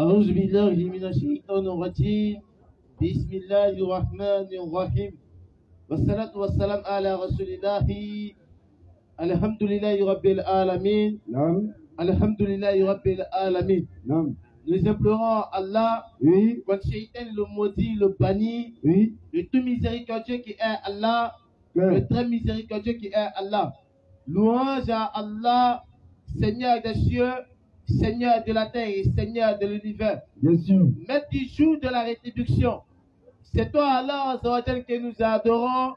أعوذ بالله من الشيطان الرجيم بسم الله الرحمن الرحيم والصلاة والسلام على رسول الله الحمد لله رب العالمين الحمد لله رب العالمين. Nous implorons Allah contre Shaitan, le maudit, le banni, le tout miséricordieux qui est Allah, le très miséricordieux qui est Allah. Louange à Allah, Seigneur des cieux, Seigneur de la terre et Seigneur de l'univers. Maître du jour de la rétribution. C'est toi Allah Azzawajal que nous adorons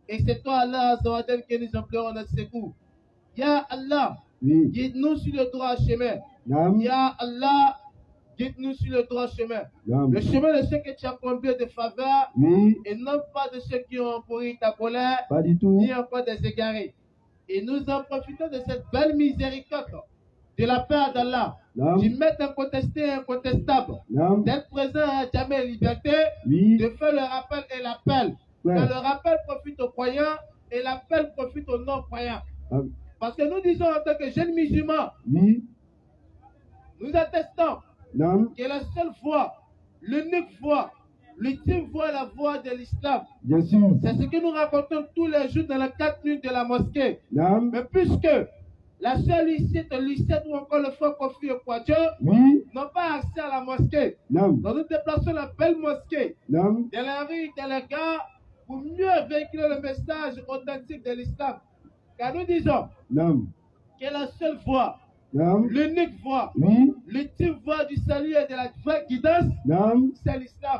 et c'est toi Allah Azzawajal que nous implorons notre secours. Ya Allah, guide-nous sur le droit chemin. Ya Allah, guide-nous sur le droit chemin. Le chemin de ceux que tu as comblés de faveur et non pas de ceux qui ont pourri ta colère, ni encore des égarés. Et nous en profitons de cette belle miséricorde de la part d'Allah, du maître incontesté et incontestable, d'être présent à jamais liberté, de faire le rappel et l'appel. Car le rappel profite aux croyants et l'appel profite aux non-croyants. Parce que nous disons en tant que jeunes musulmans, nous attestons que la seule voie, l'unique voie, l'ultime voie, la voie de l'islam, c'est ce que nous racontons tous les jours dans les 4 minutes de la mosquée. Mais puisque la seule licite ou encore le faux Kofi et Kwadjo n'ont pas accès à la mosquée. Donc nous déplaçons la belle mosquée dans la rue, dans les gares, pour mieux véhiculer le message authentique de l'islam. Car nous disons que la seule voie, l'unique voie, l'ultime voie du salut et de la vraie guidance, c'est l'islam.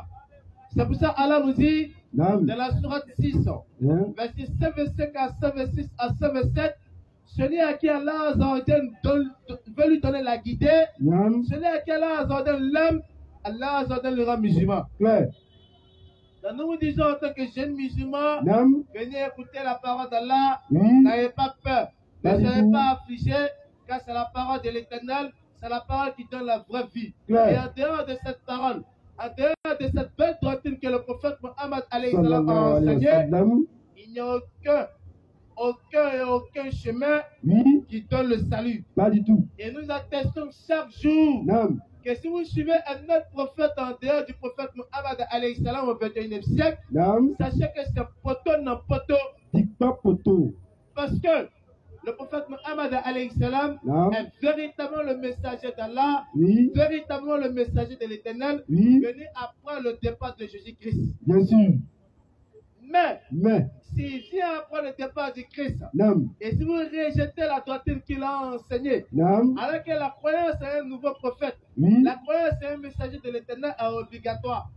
C'est pour ça Allah nous dit dans la sourate 6, verset 125 à 126 à 127, celui à qui Allah veut lui donner la guidée, celui à qui Allah l'aime, Allah le rend musulman. Donc nous vous disons en tant que jeunes musulmans, venez écouter la parole d'Allah, n'ayez pas peur, ne soyez pas affligés, car c'est la parole de l'Éternel, c'est la parole qui donne la vraie vie. Et en dehors de cette parole, en dehors de cette belle doctrine que le prophète Mohammed a enseigné, il n'y a aucun chemin qui donne le salut. Pas du tout. Et nous attestons chaque jour que si vous suivez un autre prophète en dehors du prophète Mohammed au 21e siècle, sachez que c'est poteau non poteau. Parce que le prophète Mohammed est véritablement le messager d'Allah, véritablement le messager de l'Éternel, venu après le départ de Jésus-Christ. Bien sûr. Mais s'il vient après le départ du Christ, et si vous rejetez la doctrine qu'il a enseignée, alors que la croyance est un nouveau prophète, la croyance est un messager de l'Éternel est obligatoire.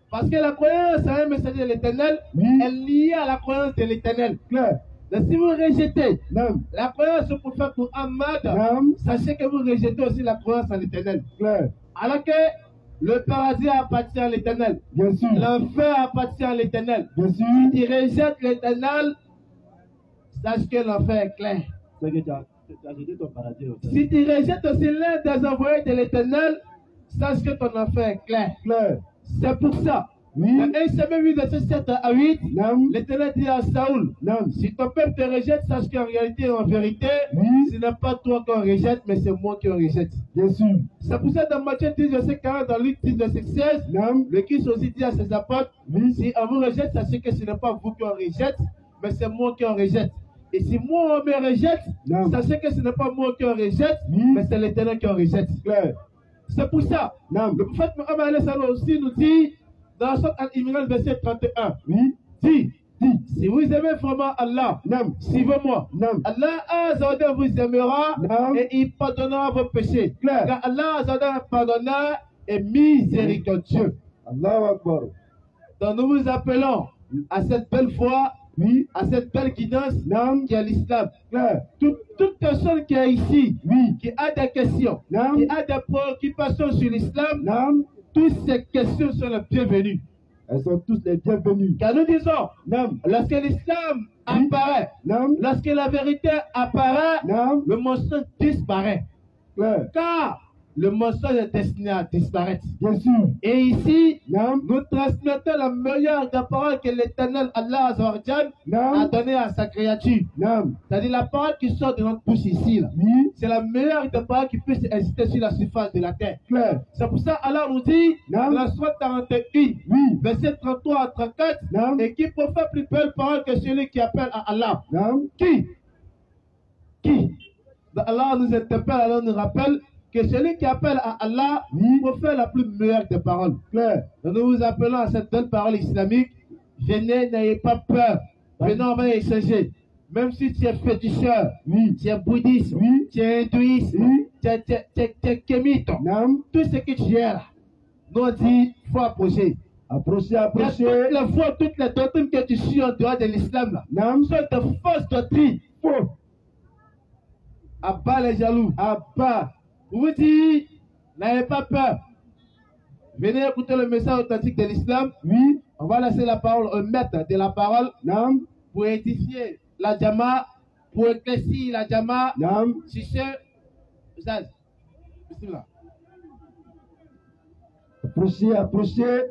Parce que la croyance est un messager de l'Éternel est liée à la croyance de l'Éternel. Donc si vous rejetez la croyance au prophète Muhammad, sachez que vous rejetez aussi la croyance en l'Éternel. Alors que le paradis appartient à l'Éternel. L'enfer appartient à l'Éternel. Si tu rejettes l'Éternel, sache que l'enfer est clair. Si tu rejettes aussi l'un des envoyés de l'Éternel, sache que ton enfer est clair. C'est pour ça. Dans 1 Samuel 8, verset 7 à 8, l'Éternel dit à Saoul, si ton peuple te rejette, sache qu'en réalité et en vérité, ce n'est pas toi qu'on rejette, mais c'est moi qui en rejette. C'est pour ça dans Matthieu 10, verset 40, dans Luc 10, verset 16, le Christ aussi dit à ses apôtres, si on vous rejette, sachez que ce n'est pas vous qui en rejette, mais c'est moi qui en rejette. Et si moi on me rejette, sachez que ce n'est pas moi qui en rejette, mais c'est l'Éternel qui en rejette. C'est pour ça, le prophète Mohammed aussi nous dit, dans Sourate Al-Imran, verset 31, dit, si vous aimez vraiment Allah, suivez-moi. Allah Azzawajal vous aimera et il pardonnera vos péchés. Car Allah Azzawajal pardonneur et miséricordieux. Allahu Akbar. Donc nous vous appelons à cette belle foi, à cette belle guidance qui est l'islam. Toute personne qui est ici, qui a des questions, qui a des préoccupations sur l'islam, toutes ces questions sont les bienvenues. Elles sont toutes les bienvenues. Car nous disons, lorsque l'islam apparaît, lorsque la vérité apparaît, le mensonge disparaît. Car le mensonge est destiné à disparaître. Bien sûr. Et ici, Naam. nous transmettons la meilleure des paroles que l'Éternel Allah Azzawajal a Naam. donnée à sa créature. Naam. C'est-à-dire la parole qui sort de notre bouche ici, là. Oui. C'est la meilleure des paroles qui puisse exister sur la surface de la terre. Clair. C'est pour ça Allah nous dit, Naam. dans la sourate 41, Oui. verset 33 à 34, Naam. et qui profère plus belle parole que celui qui appelle à Allah. Naam. Qui? Allah nous interpelle, Allah nous rappelle que celui qui appelle à Allah profère la plus meilleure des paroles. Clair. Donc nous vous appelons à cette belle parole islamique. Venez, n'ayez pas peur. Venez, on va échanger. Même si tu es féticheur, tu es bouddhiste, tu es hindouiste, tu es kémite, tout ce que tu es là, nous on dit, il faut approcher. Approchez, approchez. Toutes les fois, toutes les doctrines que tu suis en dehors de l'islam là, sont de fausses doctrines. Faux. Abat les jaloux. Abat. Vous vous dites, n'ayez pas peur. Venez écouter le message authentique de l'islam. Oui. On va laisser la parole au maître de la parole. Naam. Pour édifier la jama, pour éclaircir la jama. Naam. Si c'est Ustaz. Bismillah. Approchez, approchez.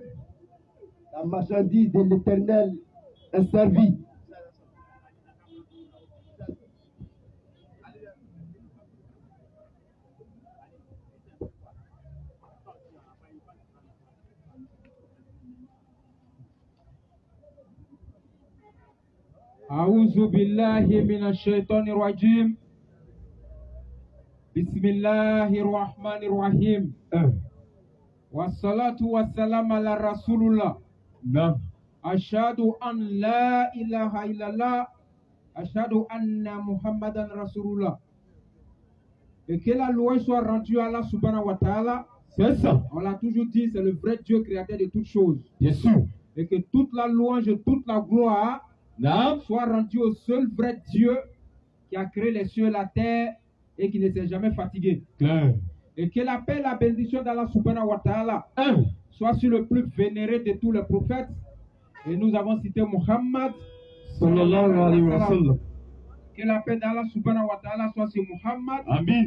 La marchandise de l'Éternel est servie. أعوذ بالله من الشيطان الرجيم بسم الله الرحمن الرحيم والصلاة والسلام على رسول الله أشهد أن لا إله إلا الله أشهد أن محمدا رسول الله. Et que la louange soit rendue à Allah subhanahu wa ta'ala. C'est ça. On l'a toujours dit, c'est le vrai Dieu créateur de toutes choses. Bien sûr. Et que toute la louange et toute la gloire soit rendue au seul vrai Dieu qui a créé les cieux et la terre et qui ne s'est jamais fatigué. Clair. Et que la paix et la bénédiction d'Allah subhanahu wa ta'ala soit sur le plus vénéré de tous les prophètes. Et nous avons cité Muhammad Sallallahu alayhi wa sallam. Que la paix d'Allah subhanahu wa ta'ala soit sur Muhammad, Amin.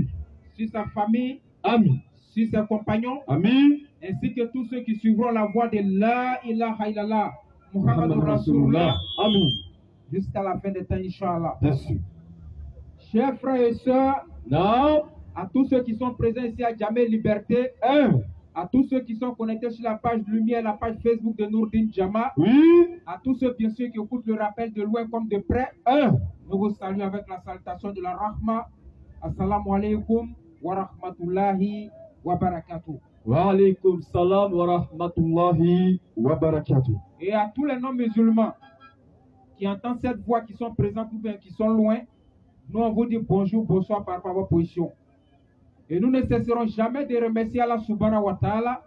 sur sa famille, Amin. sur ses compagnons, Amin. ainsi que tous ceux qui suivront la voie de La ilaha illallah, Muhammad Rasulullah, Amin. jusqu'à la fin des temps, Inch'Allah. Bien sûr. Chers frères et sœurs, Non. à tous ceux qui sont présents ici à Jamé Liberté, à tous ceux qui sont connectés sur la page Lumière, la page Facebook de Nourdin Jama, à tous ceux bien sûr qui écoutent le rappel de loin comme de près, nous vous saluons avec la salutation de la Rahma. Assalamu alaikum wa rahmatullahi wa barakatuh. Wa alaykum salam wa rahmatullahi wa barakatuh. Et à tous les non-musulmans qui entendent cette voix, qui sont présents ou bien qui sont loin, nous on vous dit bonjour, bonsoir par rapport à votre position. Et nous ne cesserons jamais de remercier Allah subhanahu wa ta'ala,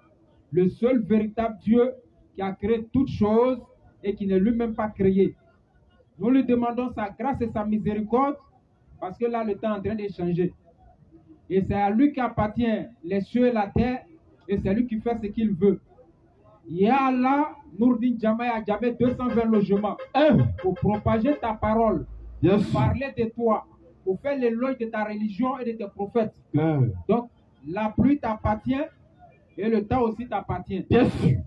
le seul véritable Dieu qui a créé toutes choses et qui n'est lui-même pas créé. Nous lui demandons sa grâce et sa miséricorde parce que là le temps est en train de changer. Et c'est à lui qu'appartient les cieux et la terre et c'est lui qui fait ce qu'il veut. Ya Allah, Nourdin Jama a jamais 220 logements pour propager ta parole, pour parler de toi, pour faire l'éloge de ta religion et de tes prophètes. Donc, la pluie t'appartient et le temps aussi t'appartient.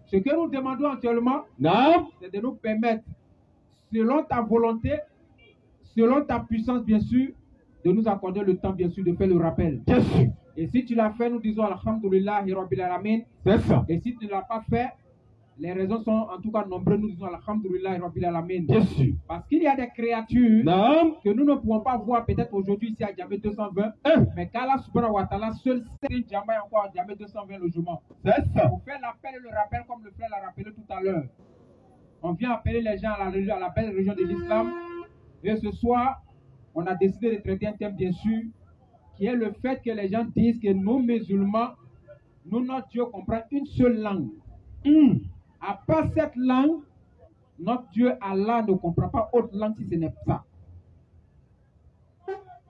Ce que nous demandons actuellement, c'est de nous permettre, selon ta volonté, selon ta puissance, bien sûr, de nous accorder le temps, bien sûr, de faire le rappel. Et si tu l'as fait, nous disons Alhamdulillah, Rabbil Alamin. Et si tu ne l'as pas fait, les raisons sont en tout cas nombreuses. Nous disons Alhamdulillah, Rabbil Alamin. Parce qu'il y a des créatures que nous ne pouvons pas voir peut-être aujourd'hui ici à Djamé 220. Mais qu'Allah subhanahu wa ta'ala seul sait Djamé encore à Djamé 220 logements. Pour faire l'appel et le rappel comme le frère l'a rappelé tout à l'heure. On vient appeler les gens à la belle religion de l'islam. Et ce soir, on a décidé de traiter un thème bien sûr, qui est le fait que les gens disent que nous musulmans, nous, notre Dieu comprend une seule langue. À part cette langue, notre Dieu Allah ne comprend pas autre langue si ce n'est ça.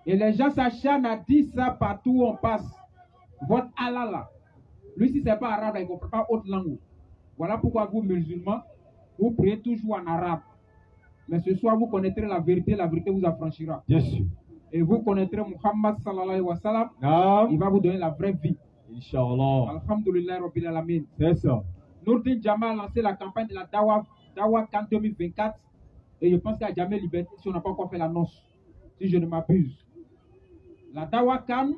Et les gens s'acharnent à dire ça partout où on passe. Votre Allah là. Lui, si ce n'est pas arabe, il ne comprend pas autre langue. Voilà pourquoi vous, musulmans, vous priez toujours en arabe. Mais ce soir, vous connaîtrez la vérité vous affranchira. Et vous connaîtrez Muhammad sallallahu alayhi wa sallam. Il va vous donner la vraie vie. Inch'Allah. Alhamdulillah Rabbil Alamin. C'est ça. Nourdine Jama a lancé la campagne de la Dawa Khan 2024 et je pense qu'à Jamé Liberté, si on n'a pas encore fait l'annonce, si je ne m'abuse. La Dawa Khan,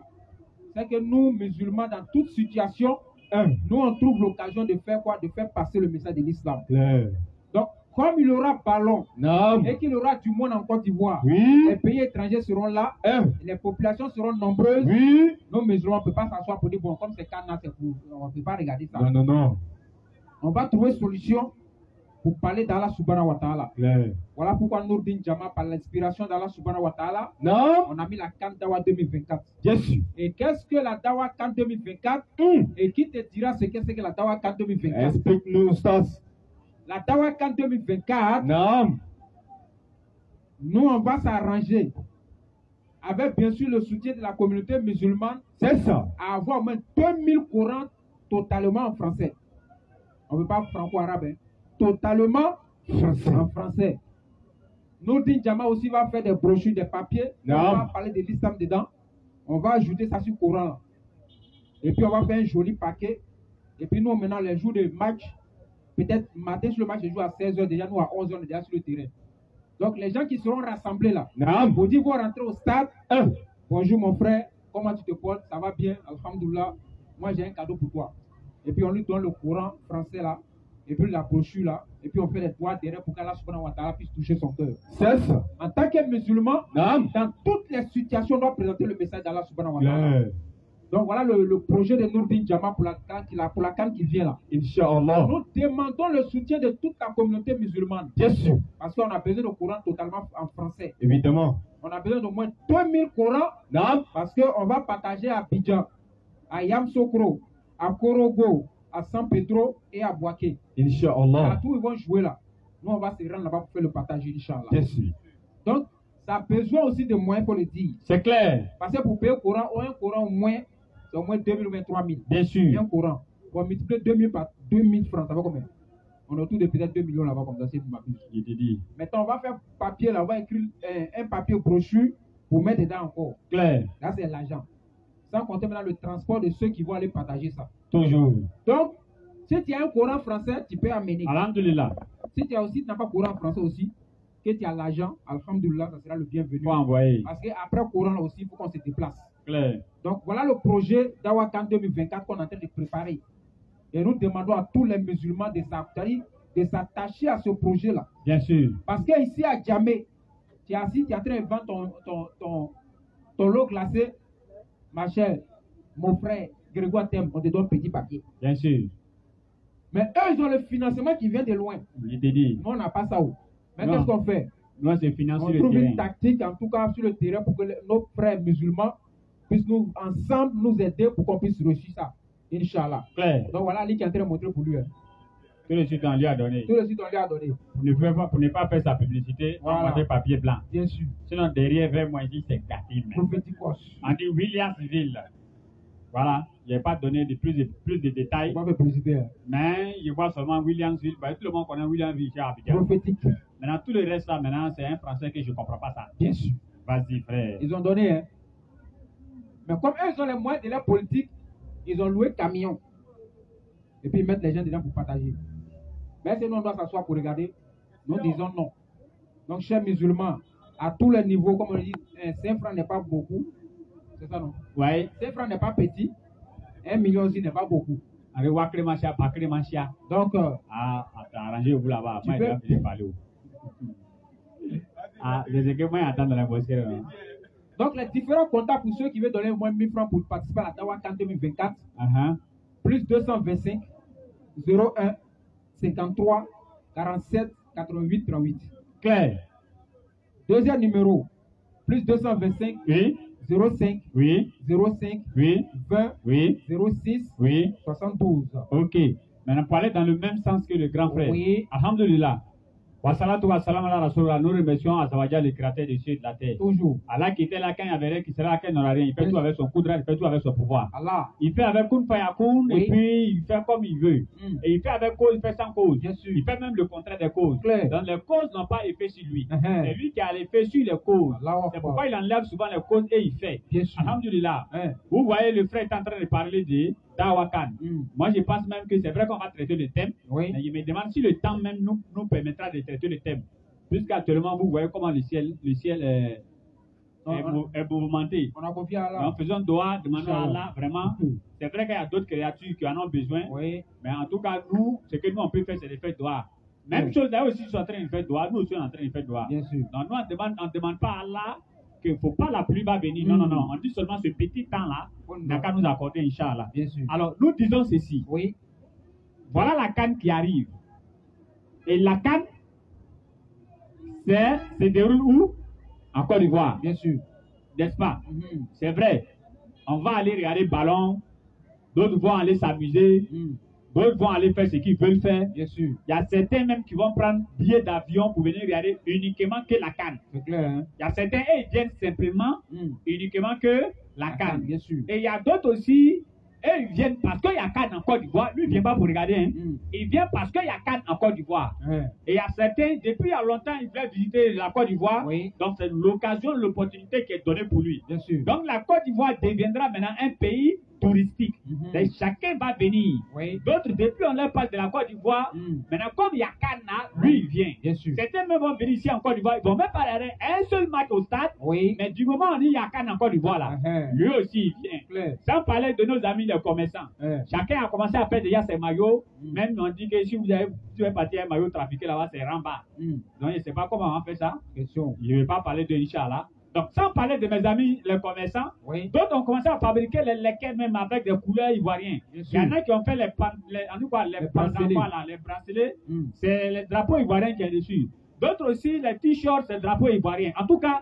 c'est que nous, musulmans, dans toute situation, nous on trouve l'occasion de faire quoi? De faire passer le message de l'islam. Donc, comme il y aura ballon et qu'il y aura du monde en Côte d'Ivoire, les pays étrangers seront là, les populations seront nombreuses, nos musulmans ne peuvent pas s'asseoir pour dire, bon, comme c'est Canada, c'est pour, on ne peut pas regarder ça. Non. On va trouver solution pour parler d'Allah subhanahu wa ta'ala. Voilà pourquoi Nourdine Jama, par l'inspiration d'Allah subhanahu wa ta'ala, on a mis la Khan Dawa 2024. Et qu'est-ce que la Dawa Khan 2024? Et qui te dira ce que c'est que la Dawa Khan 2024? Explique-nous ça. La Dawa Khan 2024, nous on va s'arranger avec bien sûr le soutien de la communauté musulmane. C'est ça. À avoir au moins 2000 Corans totalement en français. On ne veut pas franco-arabe, hein. Totalement en français. Nourdine Jama aussi va faire des brochures, des papiers. On va parler de l'islam dedans. On va ajouter ça sur le Coran. Et puis on va faire un joli paquet. Et puis nous, maintenant, les jours de match, peut-être matin sur le match, je joue à 16h, déjà nous à 11h, on est déjà sur le terrain. Donc les gens qui seront rassemblés là, vous dites, vous rentrez au stade. Bonjour mon frère, comment tu te portes? Ça va bien, alhamdoulilah. Moi j'ai un cadeau pour toi. Et puis on lui donne le Coran français là, et puis la brochure là, et puis on fait les doigts derrière pour qu'Allah subhanahu wa ta'ala puisse toucher son cœur. C'est ça. En tant que musulman, dans toutes les situations, on doit présenter le message d'Allah subhanahu wa ta'ala. Donc voilà le projet de Nourdine Jama pour la Khan qui vient là. Inch'Allah. Nous demandons le soutien de toute la communauté musulmane. Bien sûr. Parce qu'on a besoin de Coran totalement en français. Évidemment. On a besoin d'au moins 2000 Corans. Parce qu'on va partager à Abidjan, à Yamsokro, à Korogo, à San Pedro et à Boaké. Inch'Allah. Tous ils vont jouer là. Nous on va se rendre là-bas pour faire le partage, Inch'Allah. Bien sûr. Donc, ça a besoin aussi de moyens pour le dire. C'est clair. Parce que pour payer le Coran, un Coran au moins, c'est au moins 2000 ou 3000. Bien sûr. Un Coran. Pour multiplier 2000 par 2000 francs, ça va combien? On a autour de peut-être 2 millions là-bas comme ça, c'est ma vie. Je te dis. Maintenant, on va faire papier là, on va écrire un papier brochure pour mettre dedans encore. Clair. Là, c'est l'argent. Sans compter maintenant le transport de ceux qui vont aller partager ça. Toujours. Donc, si tu as un Coran français, tu peux amener. Alhamdulillah. Si tu as aussi, tu n'as pas Coran français aussi, que tu as l'argent, alhamdulillah, ça sera le bienvenu. Faut envoyer. Parce qu'après Coran aussi, il faut qu'on se déplace. Clair. Donc, voilà le projet Dawa Khan 2024 qu'on est en train de préparer. Et nous demandons à tous les musulmans de s'attacher à ce projet-là. Bien sûr. Parce qu'ici à Djamé, tu es assis, tu es en train de vendre ton lot glacé. Ma chère, mon frère, Grégoire t'aime, on te donne petit papier. Bien sûr. Mais eux, ils ont le financement qui vient de loin. Je te dis. Nous, on n'a pas ça. Mais Non. qu'est-ce qu'on fait? Nous, c'est financé On le trouve terrain. une tactique, en tout cas, sur le terrain pour que nos frères musulmans puissent nous, ensemble, nous aider pour qu'on puisse réussir ça. Inch'Allah. Clair. Donc voilà, Ali qui est en train de montrer pour lui. Hein. Tout le suite, on lui a donné. Tout le suite, on lui a donné. Pour ne pas faire sa publicité, Voilà. on a fait papier blanc. Bien sûr. Sinon, derrière, vers moi, ici, c'est gâté. Prophéticos. On dit Williamsville. Voilà. Je n'ai pas donné plus de détails. On va faire publicité. Hein. Mais je vois seulement Williamsville. Bah, tout le monde connaît Williamsville chez Abidjan. Prophétique. Maintenant, tout le reste là, maintenant, c'est un français que je ne comprends pas ça. Bien sûr. Vas-y, frère. Ils ont donné. Hein. Mais comme eux, ils ont les moyens de la politique, ils ont loué camion. Et puis ils mettent les gens dedans pour partager. Mais si nous, on doit s'asseoir pour regarder, nous disons non. Donc, chers musulmans, à tous les niveaux, comme on dit, 5 francs n'est pas beaucoup. C'est ça, non? Oui. 5 francs n'est pas petit. 1 million aussi n'est pas beaucoup. Avec Wakremancha, Pakremancha. Donc, arrangez-vous là-bas. Tu Moi, peux- je vais parler. Je sais que moi, j'attends dans la mosquée. donc, les différents contacts pour ceux qui veulent donner au moins 1000 francs pour participer à la Dawa Khan 2024, plus 225 01 53 47 88 38. Claire. Deuxième numéro, plus 225 Oui. 05 Oui. 05 Oui. 20 Oui. 06 Oui. 72. Ok. Maintenant, pour aller dans le même sens que le grand frère. Oui. Alhamdulillah. Wassalatu wassalam ala Rasulullah. Nous remercions Azawajal, le créateur des cieux et de la terre. Toujours. Allah qui était là quand il y avait rien, qui sera là quand il n'aura rien. Il fait tout avec son coup de il fait tout avec son pouvoir. Allah. Il fait avec Kun Fayakun Oui. et puis il fait comme il veut. Et il fait avec cause, il fait sans cause. Bien sûr. Il fait même le contraire des causes. Clair. Donc les causes n'ont pas effet sur lui. Uh-huh. C'est lui qui a l'effet sur les causes. Allah. C'est pourquoi il enlève souvent les causes et il fait. Bien sûr. Alhamdulillah. Hein. Vous voyez, le frère est en train de parler de Dawakan. Moi, je pense même que c'est vrai qu'on va traiter le thème. Oui. Mais je me demande si le temps même nous permettra de traiter le thème. Puisqu'actuellement, vous voyez comment le ciel est mouvementé. On a confié à En Allah. faisant doigt, demandant à Allah, vraiment, c'est vrai qu'il y a d'autres créatures qui en ont besoin. Oui. Mais en tout cas, nous, ce que nous on peut faire, c'est de faire doigt. Même Oui. chose, là aussi, ils sont en train de faire doigt. Nous aussi, on est en train de faire doigt. Bien sûr. Donc, nous, on demande pas à Allah qu'il ne faut pas la pluie va venir. Non, non, non. On dit seulement ce petit temps-là, il n'a qu'à nous accorder, Inch'Allah. Bien sûr. Alors, nous disons ceci. Oui. Voilà la canne qui arrive. Et la canne, se déroule où? En Côte d'Ivoire. Bien sûr. N'est-ce pas? C'est vrai. On va aller regarder le ballon. D'autres vont aller s'amuser. D'autres vont aller faire ce qu'ils veulent faire. Bien sûr. Il y a certains même qui vont prendre billet d'avion pour venir regarder uniquement que la canne. C'est clair, hein? Il y a certains, ils viennent simplement uniquement que la canne. Bien sûr. Et il y a d'autres aussi, ils viennent parce qu'il y a canne en Côte d'Ivoire. Lui, il ne vient pas pour regarder. Hein. Il vient parce qu'il y a canne en Côte d'Ivoire. Ouais. Et il y a certains, depuis il y a longtemps, ils veulent visiter la Côte d'Ivoire. Oui. Donc c'est l'occasion, l'opportunité qui est donnée pour lui. Bien sûr. Donc la Côte d'Ivoire deviendra maintenant un pays touristique. Et chacun va venir. Oui. D'autres, depuis on leur parle de la Côte d'Ivoire, maintenant comme il y a canne là, lui il vient. Bien sûr. Certains même vont venir ici en Côte d'Ivoire, ils vont même pas aller un seul match au stade. Oui. Mais du moment où on dit il y a canne en Côte d'Ivoire là, lui aussi il vient. Clair. Sans parler de nos amis les commerçants. Chacun a commencé à faire déjà ses maillots. Même on dit que si vous avez parti un maillot trafiqué là-bas, c'est Ramba. Donc je ne sais pas comment on fait ça. Question. Je ne vais pas parler de Inch'Allah. Donc sans parler de mes amis les commerçants, Oui. d'autres ont commencé à fabriquer les lekens même avec des couleurs ivoiriennes. Il y en a qui ont fait les bracelets. C'est les drapeaux ivoiriens qui est dessus. D'autres aussi, les t-shirts, c'est le drapeau ivoirien. En tout cas,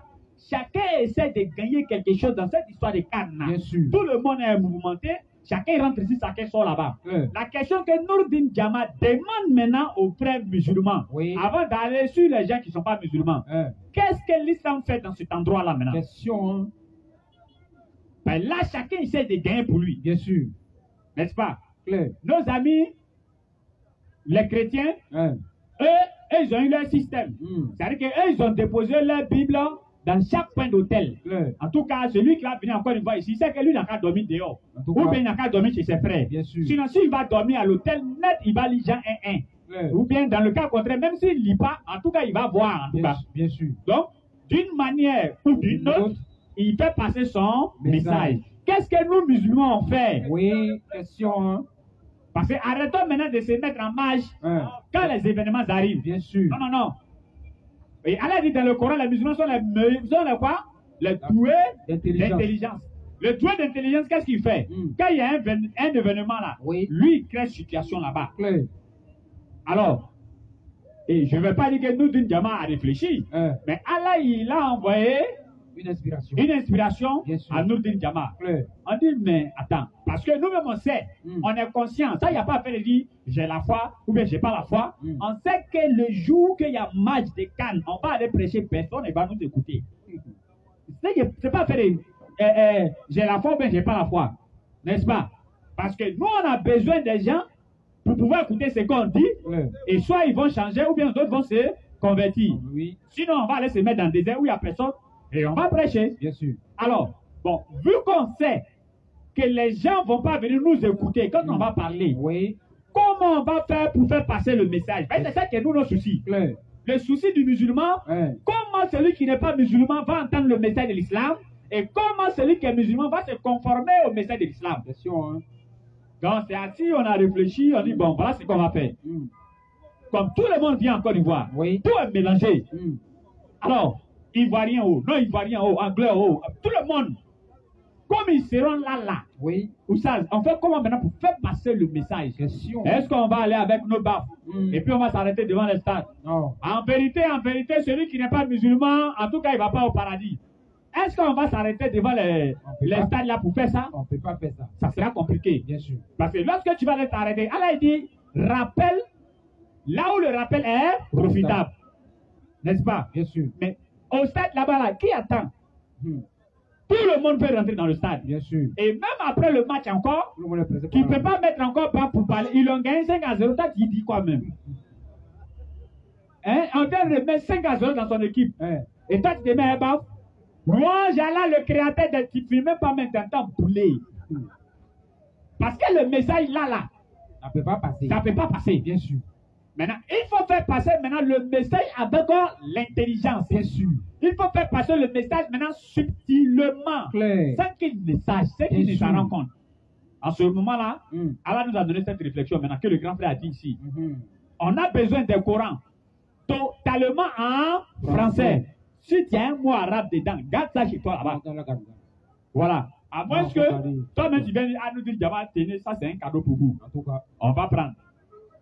chacun essaie de gagner quelque chose dans cette histoire de canne. Bien sûr. Tout le monde est mouvementé. Chacun rentre ici, chacun sort là-bas. La question que Nourdine Diama demande maintenant aux frères musulmans, avant d'aller sur les gens qui ne sont pas musulmans, qu'est-ce que l'islam fait dans cet endroit-là maintenant? Question, hein? Ben là, chacun essaie de gagner pour lui. Bien sûr. N'est-ce pas? Clair. Nos amis, les chrétiens, eux, ils ont eu leur système. C'est-à-dire qu'eux, ils ont déposé leur Bible dans chaque point d'hôtel. En tout cas, celui qui va venir encore une fois ici, c'est que lui n'a qu'à dormir dehors. Ou bien il n'a qu'à dormir chez ses frères. Bien sûr. Sinon, s'il va dormir à l'hôtel, net, il va lire Jean 1.1. Ou bien, dans le cas contraire, même s'il ne lit pas, en tout cas, il va voir. En tout cas. Bien sûr. Donc, d'une manière ou d'une autre, il fait passer son message. Qu'est-ce que nous, musulmans, on fait? Oui, question, hein? Parce que arrêtons maintenant de se mettre en marche quand les événements arrivent. Bien sûr. Non, non, non. Et Allah dit dans le Coran, les musulmans sont les quoi? Les doués d'intelligence. Le doué d'intelligence, qu'est-ce qu'il fait? Quand il y a un événement là, lui, il crée une situation là-bas. Alors, et je ne vais pas dire que nous, d'une Diama a réfléchi, mais Allah, il a envoyé une inspiration à Nourdine Diama. On dit, mais attends, parce que nous-mêmes on sait, on est conscient, ça, il n'y a pas à faire de dire j'ai la foi ou bien j'ai pas la foi. On sait que le jour qu'il y a match de Cannes, on va aller prêcher, personne ne va nous écouter. C'est pas faire de j'ai la foi ou bien j'ai pas la foi, n'est-ce pas? Parce que nous, on a besoin des gens pour pouvoir écouter ce qu'on dit, et soit ils vont changer ou bien d'autres vont se convertir. Sinon, on va aller se mettre dans des désert où il n'y a personne. Et on va prêcher. Bien sûr. Alors, bon, vu qu'on sait que les gens ne vont pas venir nous écouter quand on va parler, comment on va faire pour faire passer le message? C'est ça qui est nous nos soucis. Le souci du musulman, comment celui qui n'est pas musulman va entendre le message de l'islam et comment celui qui est musulman va se conformer au message de l'islam. Donc, c'est assis, on a réfléchi, on dit, bon, voilà ce qu'on va faire. Comme tout le monde vient en Côte d'Ivoire, tout est mélangé. Alors, Ivoirien haut, non Ivoirien haut, Anglais haut, tout le monde, comme ils seront là, ou ça, on fait comment maintenant pour faire passer le message? Est-ce qu'on va aller avec nos baffes et puis on va s'arrêter devant les stades? En vérité, celui qui n'est pas musulman, en tout cas, il ne va pas au paradis. Est-ce qu'on va s'arrêter devant les stades là pour faire ça? On ne peut pas faire ça. Ça sera compliqué. Bien sûr. Parce que lorsque tu vas aller t'arrêter, Allah dit, rappel, là où le rappel est profitable. N'est-ce pas? Bien sûr. Mais au stade là-bas, là, qui attend? Tout le monde veut rentrer dans le stade. Bien sûr. Et même après le match encore, tu ne peux pas mettre encore pas pour parler. Ils ont gagné 5-0. Toi, tu dis quoi même? Hein? On t'a remis 5-0 dans son équipe. Et toi, tu te mets un baf. Moi, j'ai là le créateur de qui ne filme même pas maintenant bouler. Parce que le message là, ça ne peut pas passer. Ça ne peut pas passer. Bien sûr. Maintenant, il faut faire passer maintenant le message avec l'intelligence. Bien sûr. Il faut faire passer le message maintenant subtilement. Claire. Sans qu'il ne sache, sans qu'il ne s'en rende compte. En ce moment-là, Allah nous a donné cette réflexion maintenant que le grand frère a dit ici. On a besoin d'un Coran totalement en français. Si tu as un mot arabe dedans, garde ça chez toi là-bas. Voilà. À moins que toi-même tu viennes à nous dire, tenez, ça c'est un cadeau pour vous. En tout cas. On va prendre.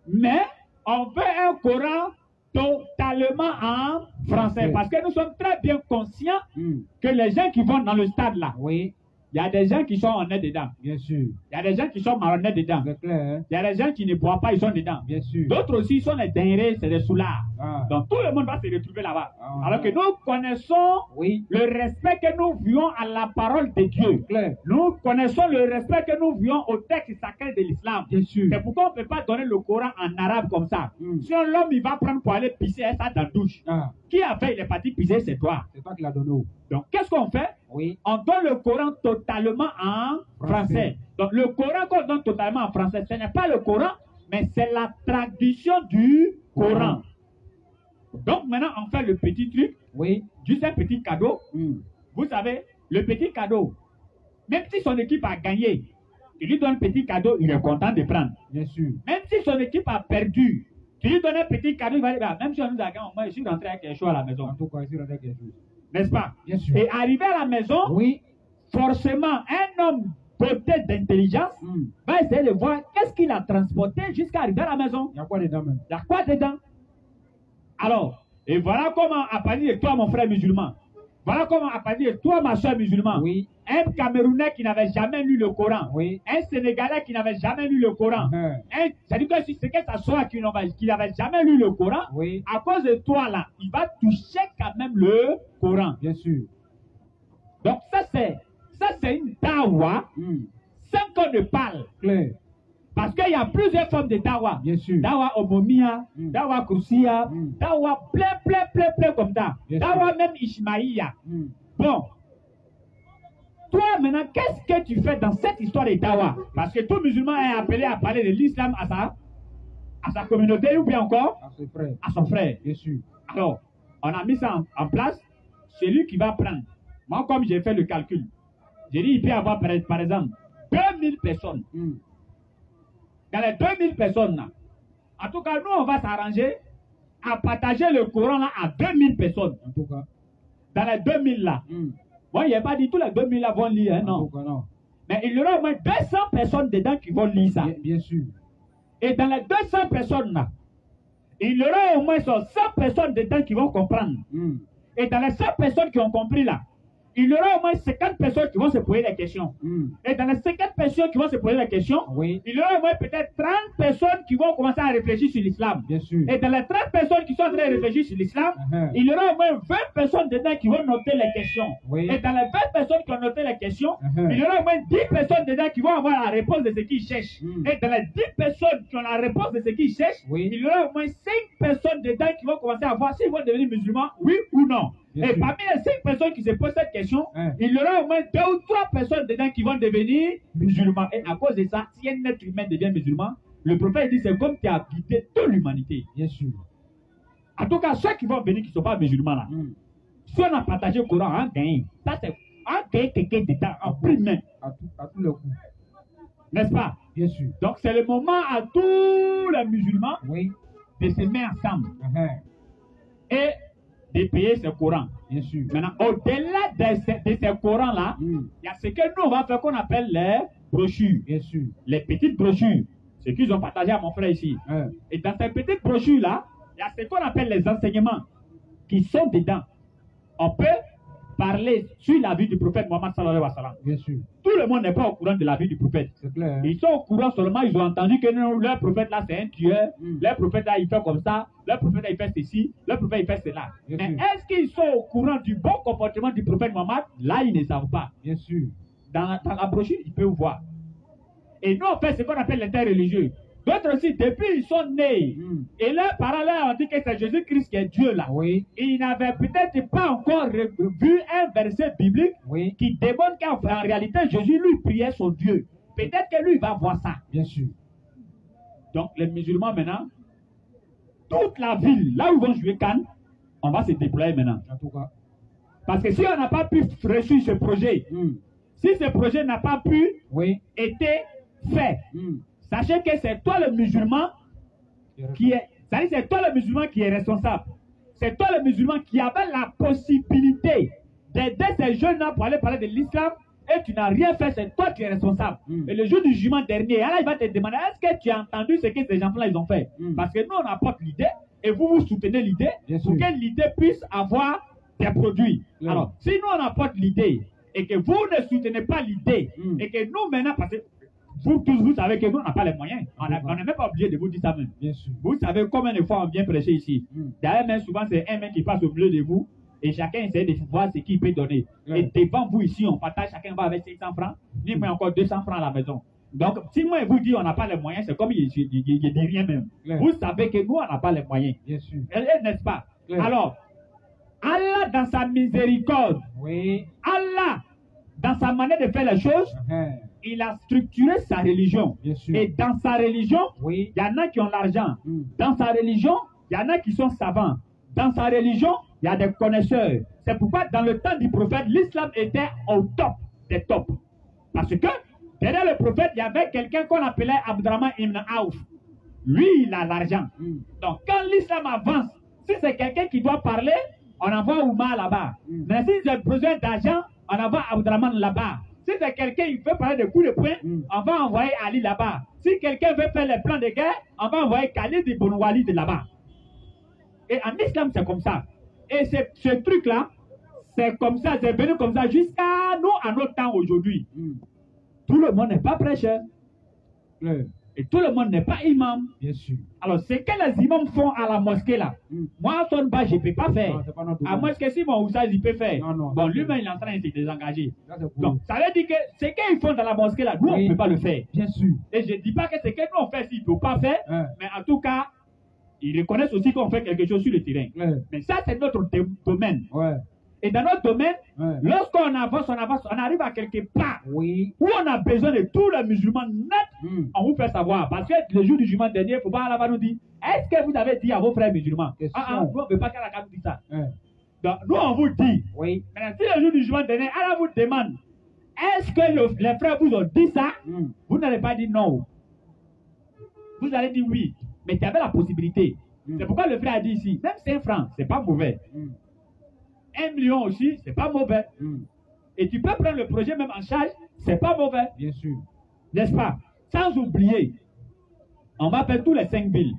Mais on veut un Coran totalement en français. Parce que nous sommes très bien conscients que les gens qui vont dans le stade là, oui, il y a des gens qui sont honnêtes dedans. Bien sûr. Il y a des gens qui sont malhonnêtes dedans. C'est clair. Il y a des gens qui ne boivent pas, ils sont dedans. Bien sûr. D'autres aussi sont des dingueries, c'est des soulards. Donc tout le monde va se retrouver là-bas. Alors que nous connaissons le respect que nous vouons à la parole de Dieu. Clair. Nous connaissons le respect que nous vouons au texte sacré de l'islam. Bien sûr. C'est pourquoi on ne peut pas donner le Coran en arabe comme ça. Sinon l'homme il va prendre pour aller pisser ça dans la douche. Qui a fait, il est parti pisser, c'est toi. C'est toi qui l'as donné. Donc qu'est-ce qu'on fait? On donne le Coran totalement en français. Donc le Coran qu'on donne totalement en français, ce n'est pas le Coran, mais c'est la traduction du Coran. Donc maintenant on fait le petit truc, juste un petit cadeau. Vous savez, le petit cadeau, même si son équipe a gagné, tu lui donnes un petit cadeau, il est content de prendre. Bien sûr. Même si son équipe a perdu, tu lui donnes un petit cadeau, il va dire, même si on nous a gagné, moi je suis rentré avec quelque chose à la maison. En tout cas, je suis rentré avec quelque chose. N'est-ce pas? Bien sûr. Et arrivé à la maison, forcément, un homme doté d'intelligence va essayer de voir qu'est-ce qu'il a transporté jusqu'à arriver à la maison. Il y a quoi dedans même? Il y a quoi dedans? Alors, et voilà comment à partir de toi, mon frère musulman. Voilà comment à partir de toi, ma soeur musulmane. Un Camerounais qui n'avait jamais lu le Coran. Un Sénégalais qui n'avait jamais lu le Coran. C'est-à-dire que si c'est que ça soit qui n'avait jamais lu le Coran, à cause de toi là, il va toucher quand même le Coran. Bien sûr. Donc ça c'est une dawa sans qu'on ne parle. Claire. Parce qu'il y a plusieurs formes de dawa. Bien sûr. Dawa omomia, dawa kursiya, dawa plein comme ça. Dawa même ishmaïya. Bon. Toi maintenant, qu'est-ce que tu fais dans cette histoire de dawa? Parce que tout musulman est appelé à parler de l'islam à sa communauté ou bien encore à son frère. Bien sûr. Alors, on a mis ça en place. C'est lui qui va prendre. Moi, comme j'ai fait le calcul, j'ai dit il peut y avoir par exemple 2000 personnes. Dans les 2000 personnes là, en tout cas, nous on va s'arranger à partager le Coran là à 2000 personnes. En tout cas. Dans les 2000 là. Moi, il n'y a pas dit tous les 2000 là vont lire, hein, non. En tout cas, non. Mais il y aura au moins 200 personnes dedans qui vont lire ça. Bien sûr. Et dans les 200 personnes là, il y aura au moins 100 personnes dedans qui vont comprendre. Et dans les 100 personnes qui ont compris là, il y aura au moins 50 personnes qui vont se poser des questions. Et dans les 50 personnes qui vont se poser des questions, il y aura au moins peut-être 30 personnes qui vont commencer à réfléchir sur l'islam. Bien sûr. Et dans les 30 personnes qui sont en train de réfléchir sur l'islam, il y aura au moins 20 personnes dedans qui vont noter les questions. Et dans les 20 personnes qui ont noté les questions, il y aura au moins 10 personnes dedans qui vont avoir la réponse de ce qu'ils cherchent. Et dans les 10 personnes qui ont la réponse de ce qu'ils cherchent, il y aura au moins 5 personnes dedans qui vont commencer à voir s'ils vont devenir musulmans, oui ou non. Et parmi les 5 personnes qui se posent cette question, il y aura au moins 2 ou 3 personnes dedans qui vont devenir musulmans. Et à cause de ça, si un être humain devient musulman, le prophète dit c'est comme tu as guidé toute l'humanité. Bien sûr. En tout cas, ceux qui vont venir qui ne sont pas musulmans là, si on a partagé le Coran, on gagne. Ça c'est on gagne quelqu'un dedans en prime. À tout le coup. N'est-ce pas? Bien sûr. Donc c'est le moment à tous les musulmans de se mettre ensemble. Et de payer ce Coran. Bien sûr. Maintenant, au-delà de ces Corans-là, il y a ce que nous, on va faire qu'on appelle les brochures. Bien sûr. Les petites brochures. Ce qu'ils ont partagé à mon frère ici. Et dans ces petites brochures-là, il y a ce qu'on appelle les enseignements qui sont dedans. On peut parler sur la vie du prophète Mohammed sallallahu alayhi wa sallam. Bien sûr. Tout le monde n'est pas au courant de la vie du prophète. C'est clair. Ils sont au courant seulement, ils ont entendu que non, leur prophète là c'est un tueur, leur prophète là il fait comme ça, leur prophète là il fait ceci, leur prophète il fait cela. Bien Mais sûr. est-ce qu'ils sont au courant du bon comportement du prophète Mohammed? Là, ils ne savent pas. Bien sûr. Dans la brochure, ils peuvent voir. Et nous, on fait ce qu'on appelle l'interreligieux. D'autres aussi, depuis ils sont nés, et leurs parents leur ont dit que c'est Jésus-Christ qui est Dieu là. Oui. Ils n'avaient peut-être pas encore vu un verset biblique Oui. qui démontre qu'en réalité, Jésus lui priait son Dieu. Peut-être que lui va voir ça. Bien sûr. Donc, les musulmans maintenant, toute la ville, là où ils vont jouer Cannes, on va se déployer maintenant. En tout cas. Parce que si on n'a pas pu réussir ce projet, si ce projet n'a pas pu Oui. être fait, sachez que c'est toi le musulman qui est, c'est-à-dire c'est toi le musulman qui est responsable. C'est toi le musulman qui avait la possibilité d'aider ces jeunes-là pour aller parler de l'islam et tu n'as rien fait, c'est toi qui es responsable. Et le jour du jugement dernier, alors il va te demander, est-ce que tu as entendu ce que ces gens-là ils ont fait? Parce que nous on apporte l'idée et vous soutenez l'idée pour que l'idée puisse avoir des produits. Alors, si nous on apporte l'idée et que vous ne soutenez pas l'idée et que nous maintenant, parce que vous tous, vous savez que nous, on n'a pas les moyens. On n'est même pas obligé de vous dire ça même. Bien sûr. Vous savez combien de fois on vient prêcher ici. D'ailleurs, même souvent, c'est un mec qui passe au milieu de vous et chacun essaie de voir ce qu'il peut donner. Et devant vous ici, on partage, chacun va avec 500 francs, ni moi encore 200 francs à la maison. Donc, si moi, vous dis on n'a pas les moyens, c'est comme il ne dit rien même. Vous savez que nous, on n'a pas les moyens. Bien sûr. N'est-ce pas? Alors, Allah, dans sa miséricorde, Oui. Allah, dans sa manière de faire les choses, il a structuré sa religion. Bien sûr. Et dans sa religion, Oui. il y en a qui ont l'argent. Dans sa religion, il y en a qui sont savants. Dans sa religion, il y a des connaisseurs. C'est pourquoi dans le temps du prophète, l'islam était au top des tops. Parce que derrière le prophète, il y avait quelqu'un qu'on appelait Abdurrahman ibn Auf. Lui, il a l'argent. Donc quand l'islam avance, si c'est quelqu'un qui doit parler, on envoie Oumar là-bas. Mais si j'ai besoin d'argent, on envoie Abdurrahman là-bas. Si c'est quelqu'un qui veut parler de coups de poing, on va envoyer Ali là-bas. Si quelqu'un veut faire les plans de guerre, on va envoyer Khalid ibn Walid là-bas. Et en islam, c'est comme ça. Et ce truc-là, c'est comme ça, c'est venu comme ça jusqu'à nous, à notre temps aujourd'hui. Tout le monde n'est pas prêcheur. Et tout le monde n'est pas imam. Bien sûr. Alors, ce que les imams font à la mosquée là, moi, son bas, je ne peux pas faire. Non, À moins que si mon oustaz, il peut faire. Non, Bon, lui-même, il est en train de se désengager. c'est Donc, ça veut dire que ce qu'ils font dans la mosquée là, nous, on ne peut pas le faire. Bien sûr. Et je ne dis pas que ce que nous, on fait, s'ils ne peuvent pas faire, mais en tout cas, ils reconnaissent aussi qu'on fait quelque chose sur le terrain. Mais ça, c'est notre domaine. Et dans notre domaine, lorsqu'on avance, on arrive à quelque part où on a besoin de tous les musulmans nets, on vous fait savoir. Parce que le jour du jugement dernier, il ne faut pas là-bas nous dire, est-ce que vous avez dit à vos frères musulmans? Nous, on ne veut pas qu'elle a dit ça. Donc, nous, on vous dit. Maintenant, si le jour du jugement dernier, Allah vous demande, est-ce que les frères vous ont dit ça? Vous n'allez pas dire non. Vous allez dire oui. Mais tu avais la possibilité. C'est pourquoi le frère a dit ici, même 5 francs, c'est pas mauvais. 1 million aussi, c'est pas mauvais. Et tu peux prendre le projet même en charge, c'est pas mauvais. Bien sûr. N'est-ce pas? Sans oublier, on va faire tous les 5 villes.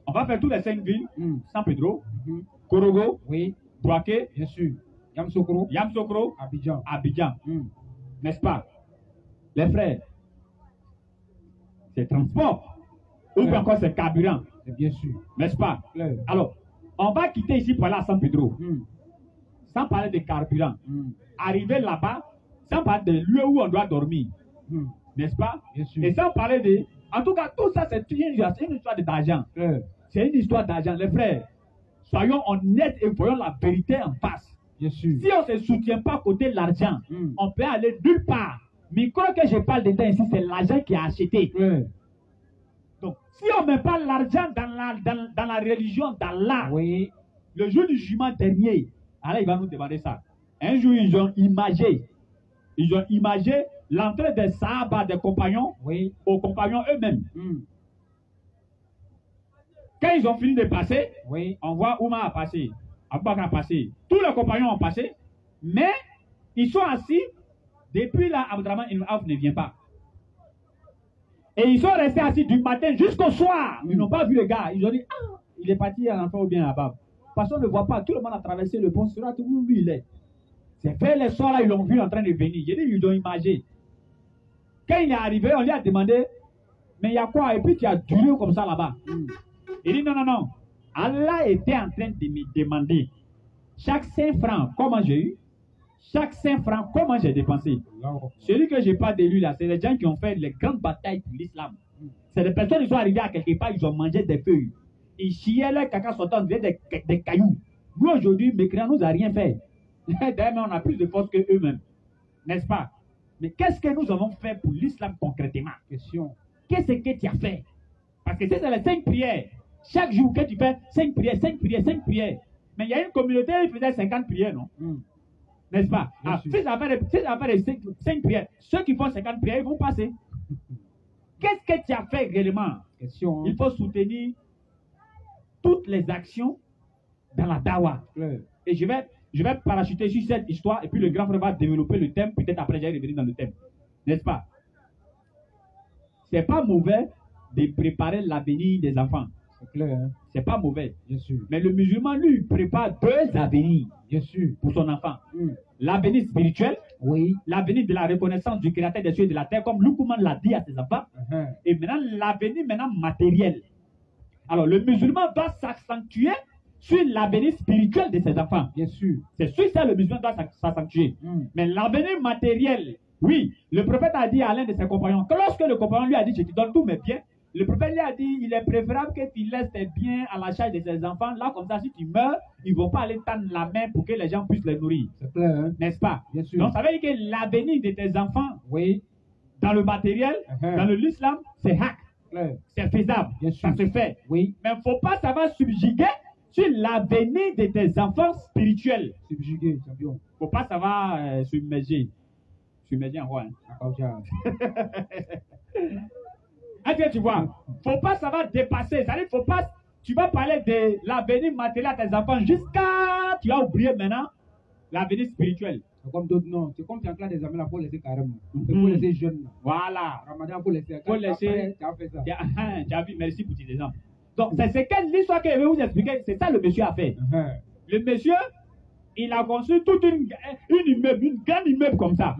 On va faire tous les 5 villes. San Pedro, Korogo, Bouaké, bien sûr. Yamsokro, Abidjan. N'est-ce pas? Les frères, c'est transport. Ou bien encore c'est carburant. Bien sûr. N'est-ce pas? Alors, on va quitter ici pour aller à San Pedro. Sans parler de carburant. Arriver là-bas, sans parler de lieu où on doit dormir. N'est-ce pas? Bien sûr. Et sans parler de... En tout cas, tout ça, c'est une histoire d'argent. C'est une histoire d'argent. Les frères, soyons honnêtes et voyons la vérité en face. Bien sûr. Si on ne se soutient pas côté de l'argent, on peut aller nulle part. Mais quand que je parle dedans ici, c'est l'argent qui a acheté. Donc, si on ne met pas l'argent dans la religion d'Allah, le jour du jugement dernier, Allah il va nous demander ça. Un jour, ils ont imagé l'entrée des Sahaba, des compagnons, aux compagnons eux-mêmes. Quand ils ont fini de passer, on voit Oumar a passé, Abubakar a passé, tous les compagnons ont passé, mais ils sont assis, depuis là, Abdurrahman ibn Auf ne vient pas. Et ils sont restés assis du matin jusqu'au soir. Ils n'ont pas vu le gars. Ils ont dit, ah, il est parti à l'enfant ou bien là-bas. personne ne voit pas. Tout le monde a traversé le pont Sirat. Oui, oui, il est. C'est vers les soirs là, ils l'ont vu en train de venir. J'ai dit, ils ont imagé. Quand il est arrivé, on lui a demandé, mais il y a quoi? Et puis tu as duré comme ça là-bas. Il dit, non, non, non. Allah était en train de me demander chaque 5 francs, comment j'ai eu? Chaque 5 francs, comment j'ai dépensé? Celui que je n'ai pas d'élu là, c'est les gens qui ont fait les grandes batailles pour l'islam. C'est des personnes qui sont arrivées à quelque part, ils ont mangé des feuilles. Ils chiaient leur caca sortant des cailloux. Nous aujourd'hui, mécréants nous a rien fait. D'ailleurs, on a plus de force qu'eux-mêmes. N'est-ce pas? Mais qu'est-ce que nous avons fait pour l'islam concrètement? Question. Qu'est-ce que tu as fait? Parce que c'est les 5 prières. Chaque jour que tu fais 5 prières, 5 prières, 5 prières. Mais il y a une communauté qui faisait 50 prières, non? N'est-ce pas? Ah, si ça fait 5 prières, ceux qui font 50 prières, ils vont passer. Qu'est-ce que tu as fait réellement? Question. Il faut soutenir toutes les actions dans la dawa. Et je vais parachuter sur cette histoire et puis le grand frère va développer le thème. Peut-être après, j'allais revenir dans le thème. N'est-ce pas? C'est pas mauvais de préparer l'avenir des enfants. C'est clair, hein? C'est pas mauvais. Bien sûr. Mais le musulman, lui, prépare 2 avenirs. Bien sûr. Pour son enfant. L'avenir spirituel. Oui. L'avenir de la reconnaissance du créateur des cieux et de la terre, comme Luqman l'a dit à ses enfants. Et maintenant, l'avenir matériel. Alors, le musulman doit s'accentuer sur l'avenir spirituel de ses enfants. Bien sûr. C'est sûr que le musulman doit s'accentuer. Mais l'avenir matériel, oui, le prophète a dit à l'un de ses compagnons, que lorsque le compagnon lui a dit, je te donne tous mes biens, le prophète lui a dit, il est préférable que tu laisses tes biens à la charge de tes enfants. Là, comme ça, si tu meurs, ils ne vont pas aller tendre la main pour que les gens puissent les nourrir. C'est clair, hein? N'est-ce pas? Bien sûr. Donc, ça veut dire que l'avenir de tes enfants, oui, dans le matériel, dans l'islam, c'est haq. C'est faisable. Bien sûr. Ça se fait. Oui. Mais il ne faut pas savoir subjuguer sur l'avenir de tes enfants spirituels. Subjuguer, champion. Il ne faut pas savoir submerger. Submerger en quoi, hein? Est-ce que tu vois? Il ne faut pas savoir dépasser. C'est-à-dire, faut pas. Tu vas parler de l'avenir matériel à tes enfants jusqu'à. Tu as oublié maintenant l'avenir spirituel. C'est comme d'autres, non. C'est comme tu as clair des amis là, il faut laisser carrément. Il faut laisser jeune. Voilà. Ramadan, il faut laisser. Il faut laisser. Tu as fait ça. Tu as vu, merci pour tes exemples. Donc, c'est ce que l'histoire que je vais vous expliquer. C'est ça le monsieur a fait. Le monsieur, il a construit toute une grande immeuble comme ça.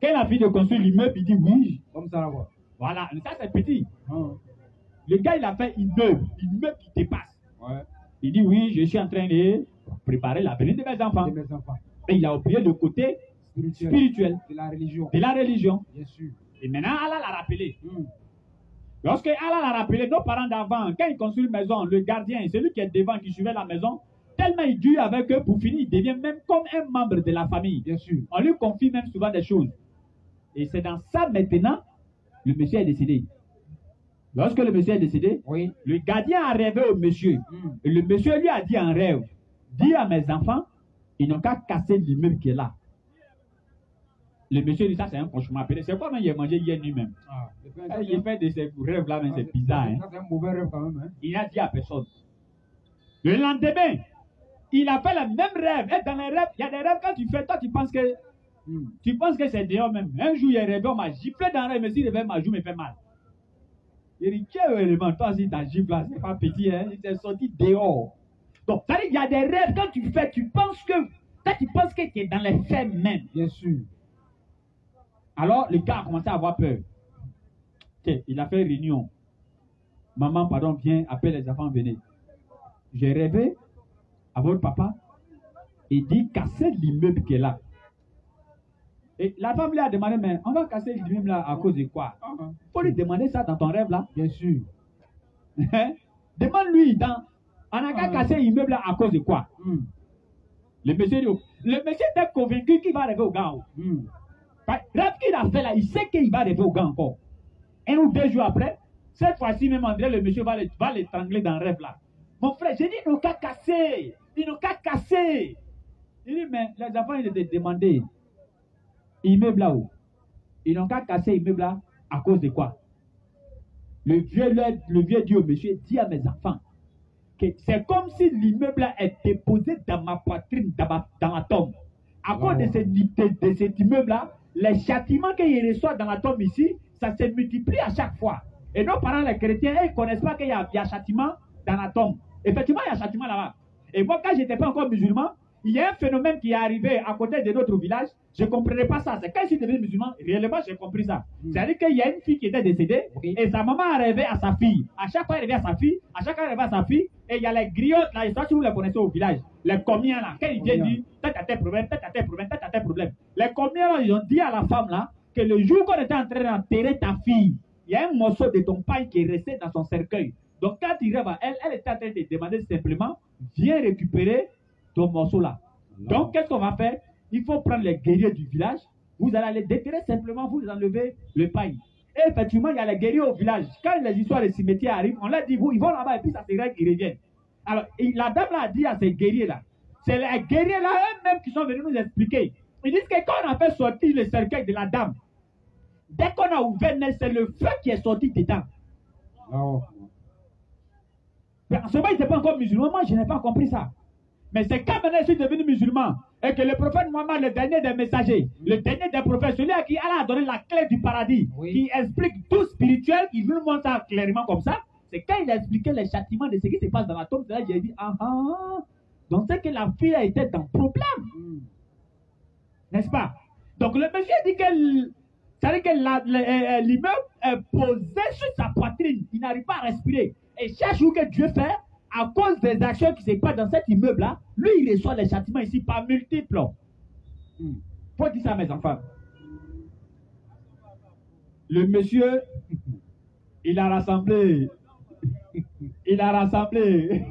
Quand il a fini de construire l'immeuble, il dit oui. Comme ça, là, quoi. Voilà, ça c'est petit. Le gars, il a fait immeuble qui dépasse. Ouais. Il dit oui, je suis en train de préparer l'avenir de mes enfants. Et il a oublié le côté spirituel. De la religion. De la religion. Bien sûr. Et maintenant, Allah l'a rappelé. Lorsque Allah l'a rappelé, nos parents d'avant, quand ils construisent une maison, le gardien, celui qui est devant, qui suivait la maison, tellement il dure avec eux, pour finir, il devient même comme un membre de la famille. Bien sûr. On lui confie même souvent des choses. Et c'est dans ça maintenant, le monsieur est décédé. Lorsque le monsieur est décédé, oui, le gardien a rêvé au monsieur. Et le monsieur lui a dit en rêve, dis à mes enfants, ils n'ont qu'à casser l'immeuble qui est là. Le monsieur dit ça, c'est un cauchemar. C'est quoi même il a mangé hier nuit même. Il fait de ces rêves là, mais c'est bizarre. Hein? C'est un mauvais rêve quand même. Hein? Il n'a dit à personne. Le lendemain, il a fait le même rêve. Et dans les rêves, il y a des rêves quand tu fais, toi tu penses que c'est dehors même. Un jour, il est rêvé, on m'a giflé dans le rêve, mais s'il réveille, ma joue me fait mal. Il dit, quel élément, toi si ta gifle là, c'est pas petit, hein, il s'est sorti dehors. Donc, ça veut dire, il y a des rêves, quand tu fais, tu penses que tu es dans les faits même. Bien sûr. Alors, le gars a commencé à avoir peur. Tiens, il a fait réunion. Maman, pardon, viens, appelle les enfants, venez. J'ai rêvé à votre papa. Il dit, cassez l'immeuble qui est là. Et la femme lui a demandé, mais on va casser l'immeuble là à cause de quoi? Il faut lui demander ça dans ton rêve là. Bien sûr. Demande-lui, on n'a qu'à casser l'immeuble là à cause de quoi? Le monsieur était convaincu qu'il va arriver au gars. Rêve qu'il a fait là, il sait qu'il va arriver au gars encore. 1 ou 2 jours après, cette fois-ci même André, le monsieur va l'étrangler dans le rêve là. Mon frère, j'ai dit, ils n'ont qu'à casser. Ils n'ont qu'à casser. Il dit, mais les enfants, ils étaient demandés. Immeuble là-haut. Ils n'ont qu'à casser l'immeuble là à cause de quoi? Le vieux dit au monsieur, dis à mes enfants que c'est comme si l'immeuble là est déposé dans ma poitrine, dans ma tombe. À cause de cet immeuble là, les châtiments qu'il reçoit dans la tombe ici, ça se multiplie à chaque fois. Et nos parents, les chrétiens, ils ne connaissent pas qu'il y a châtiment dans la tombe. Effectivement, il y a châtiment là-bas. Et moi, quand je n'étais pas encore musulman, il y a un phénomène qui est arrivé à côté de notre village. Je ne comprenais pas ça. C'est quand je suis devenu musulman, réellement, j'ai compris ça. C'est-à-dire qu'il y a une fille qui était décédée et sa maman a rêvé à sa fille. À chaque fois, elle rêvait à sa fille. À chaque fois, elle rêvait à sa fille. Et il y a les griottes là, je ne sais pas si vous les connaissez au village. Les comiens là, quand ils viennent dire, t'as tes problèmes, t'as tes problèmes, t'as tes problèmes. Les comiens là, ils ont dit à la femme là que le jour qu'on était en train d'enterrer ta fille, il y a un morceau de ton pain qui est resté dans son cercueil. Donc quand il rêve à elle, elle était en train de demander simplement, viens récupérer ton morceau là. Donc qu'est-ce qu'on va faire? Il faut prendre les guerriers du village, vous allez les déterrer simplement, vous enlevez le pain. Et effectivement, il y a les guerriers au village. Quand les histoires de cimetières arrivent, on leur dit, vous, ils vont là-bas et puis ça se règle, ils reviennent. Alors, la dame là a dit à ces guerriers-là, c'est les guerriers-là eux-mêmes qui sont venus nous expliquer. Ils disent que quand on a fait sortir le cercueil de la dame, dès qu'on a ouvert, c'est le feu qui est sorti dedans. Oh. Mais en ce moment, ils n'étaient pas encore musulmans. Moi, je n'ai pas compris ça. Mais c'est quand maintenant je suis devenu musulman et que le prophète Mohammed, le dernier des messagers, le dernier des prophètes, celui à qui Allah a donné la clé du paradis, qui explique tout spirituel, il nous montre ça clairement comme ça. C'est quand il a expliqué les châtiments de ce qui se passe dans la tombe, c'est là que j'ai dit, donc c'est que la fille a été dans le problème. N'est-ce pas? Donc le monsieur dit que c'est-à-dire que l'immeuble est posé sur sa poitrine. Il n'arrive pas à respirer. Et chaque jour que Dieu fait, à cause des actions qui se passent dans cet immeuble-là, lui, il reçoit les châtiments ici par multiples. Faut dire ça, mes enfants. Le monsieur, il a rassemblé. Il a rassemblé.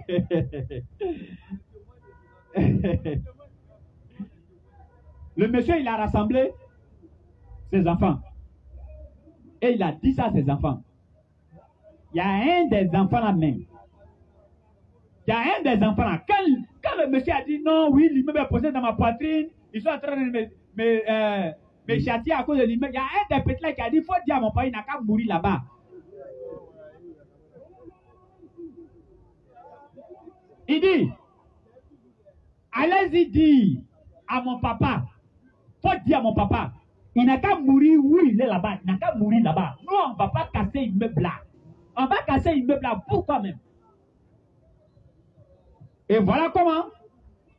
Le monsieur, il a rassemblé ses enfants. Et il a dit ça à ses enfants. Il y a un des enfants là même. Il y a un des enfants là. Quand le monsieur a dit non, oui, l'immeuble est posé dans ma poitrine, ils sont en train de me châtier à cause de l'immeuble. Il y a un des petits là qui a dit, il faut dire à mon père, il n'a qu'à mourir là-bas. Il dit, allez-y dire à mon papa, faut dire à mon papa, il n'a qu'à mourir où il est là-bas, il n'a qu'à mourir là-bas. Nous, on ne va pas casser l'immeuble là. On va casser l'immeuble là pour toi-même. Et voilà comment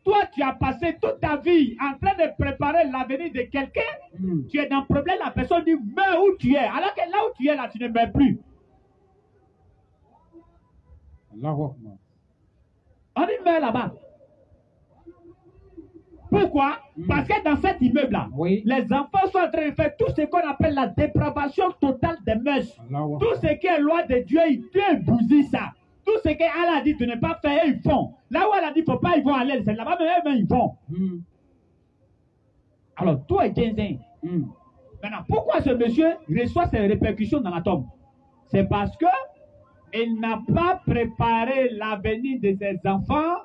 toi, tu as passé toute ta vie en train de préparer l'avenir de quelqu'un. Tu es dans le problème, la personne dit, meurs où tu es. Alors que là où tu es, là, tu ne meurs plus. On dit, meurs là-bas. Pourquoi? Parce que dans cet immeuble-là, les enfants sont en train de faire tout ce qu'on appelle la dépravation totale des mœurs. Tout ce qui est loi de Dieu, Dieu bousille ça. Tout ce qu'Allah a dit de ne pas faire, ils font. Là où elle a dit qu'il ne faut pas, ils vont aller. C'est là-bas, mais ils vont. Alors, toi et Genzen. Maintenant, pourquoi ce monsieur reçoit ces répercussions dans la tombe? C'est parce que il n'a pas préparé l'avenir de ses enfants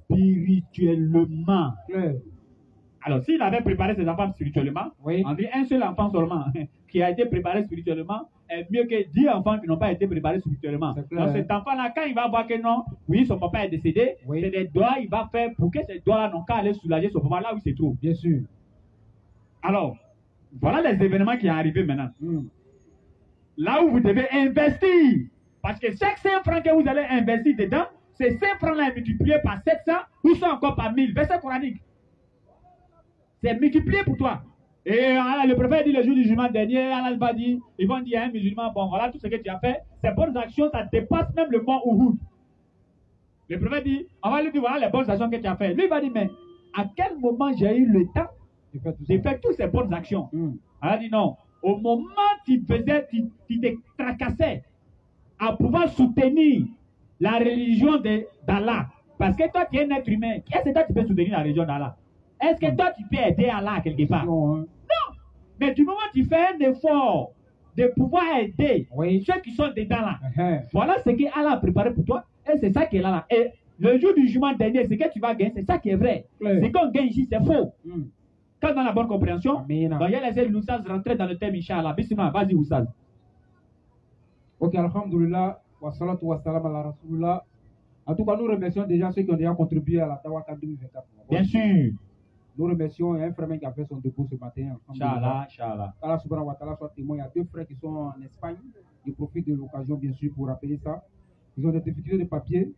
spirituellement. Alors, s'il avait préparé ses enfants spirituellement, on dit un seul enfant seulement qui a été préparé spirituellement est mieux que 10 enfants qui n'ont pas été préparés spirituellement. Donc, cet enfant-là, quand il va voir que non, oui, son papa est décédé, c'est des doigts il va faire pour que ces doigts-là n'ont qu'à aller soulager son papa là où il se trouve. Bien sûr. Alors, voilà les événements qui sont arrivés maintenant. Là où vous devez investir. Parce que chaque 5 francs que vous allez investir dedans, ces 5 francs-là multipliés par 700 ou sont encore par 1000. Verset coranique. C'est multiplié pour toi. Et le prophète dit le jour du jugement dernier, Allah va dire, ils vont dire à un musulman, bon voilà tout ce que tu as fait, ces bonnes actions, ça dépasse même le mont Uhud. Le prophète dit, on va lui dire, voilà les bonnes actions que tu as fait. Lui va dire, mais à quel moment j'ai eu le temps de faire toutes ces bonnes actions? Allah dit non, au moment où tu te tracassais à pouvoir soutenir la religion d'Allah, parce que toi tu es un être humain, est-ce que toi tu peux soutenir la religion d'Allah? Est-ce que toi tu peux aider Allah quelque part? Non. Mais du moment où tu fais un effort de pouvoir aider ceux qui sont dedans là, voilà ce que Allah a préparé pour toi, et c'est ça qui est là. Et le jour du jugement dernier, ce que tu vas gagner, c'est ça qui est vrai. Ce qu'on gagne ici, c'est faux. Quand dans la bonne compréhension, il y a laissé l'Oussaz rentrer dans le thème, Inch'Allah. Bismillah, vas-y Oussaz. Ok, alhamdulillah, wa salatu wa salam ala rasulullah. En tout cas, nous remercions déjà ceux qui ont déjà contribué à la Tawaka 2024. Bien sûr. Nous remercions un frère qui a fait son dépôt ce matin. Inch'Allah, Inch'Allah. Allah subhanahu wa ta'ala soit témoin. Il y a 2 frères qui sont en Espagne. Ils profitent de l'occasion, bien sûr, pour rappeler ça. Ils ont des difficultés de papier.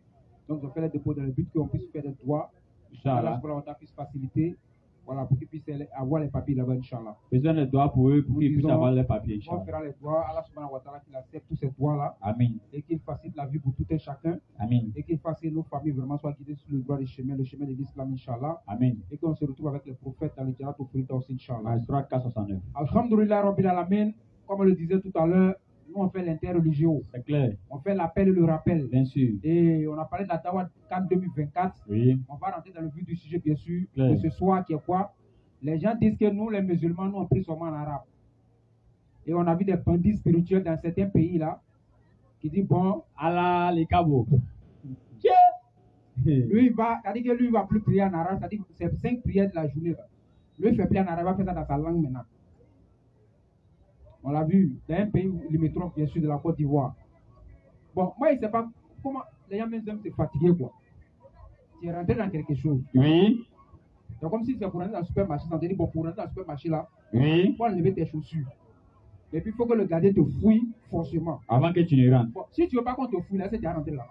Donc, je fais les dépôts dans le but qu'on puisse faire des doigts. Inch'Allah. Allah puisse faciliter. Voilà, pour qu'ils puissent avoir les papiers là-bas, Inch'Allah. Besoin de doigts pour eux, pour qu'ils puissent avoir les papiers, On Inch'Allah. fera les doigts. Allah subhanahu wa ta'ala qu'il accepte tous ces doigts-là. Amen. Et qu'il facilite la vie pour tout un chacun. Amen. Et qu'il fasse nos familles vraiment soient guidées sur le droit du chemin, le chemin de l'islam, Inch'Allah. Amen. Et qu'on se retrouve avec les prophètes dans le Jannat au Firdaus, Inch'Allah. Surah 469. Alhamdulillah Rabbil Alamin. Comme on le disait tout à l'heure, nous on fait l'interreligieux. C'est clair. On fait l'appel et le rappel. Bien sûr. Et on a parlé de la Dawa Cannes 2024. Oui. On va rentrer dans le vif du sujet, bien sûr, Clair. de ce soir qui est quoi? Les gens disent que nous, les musulmans, nous on prie seulement en arabe. Et on a vu des bandits spirituels dans certains pays là qui disent bon, Allah les cabos. lui il va, c'est-à-dire que lui il va plus prier en arabe, c'est-à-dire que c'est 5 prières de la journée là. Lui il fait prier en arabe, il va faire ça dans sa langue maintenant. On l'a vu dans un pays limitrophe bien sûr de la Côte d'Ivoire. Bon, moi je ne sais pas comment les gens même se fatiguer quoi. Tu es rentré dans quelque chose. Oui. C'est comme si c'est pour rentrer dans le supermarché, on te dit bon pour rentrer dans le supermarché là, Oui. il faut enlever tes chaussures. Et puis il faut que le gardien te fouille forcément. Avant que tu ne rentres. Bon, si tu ne veux pas qu'on te fouille là, c'est déjà rentré là.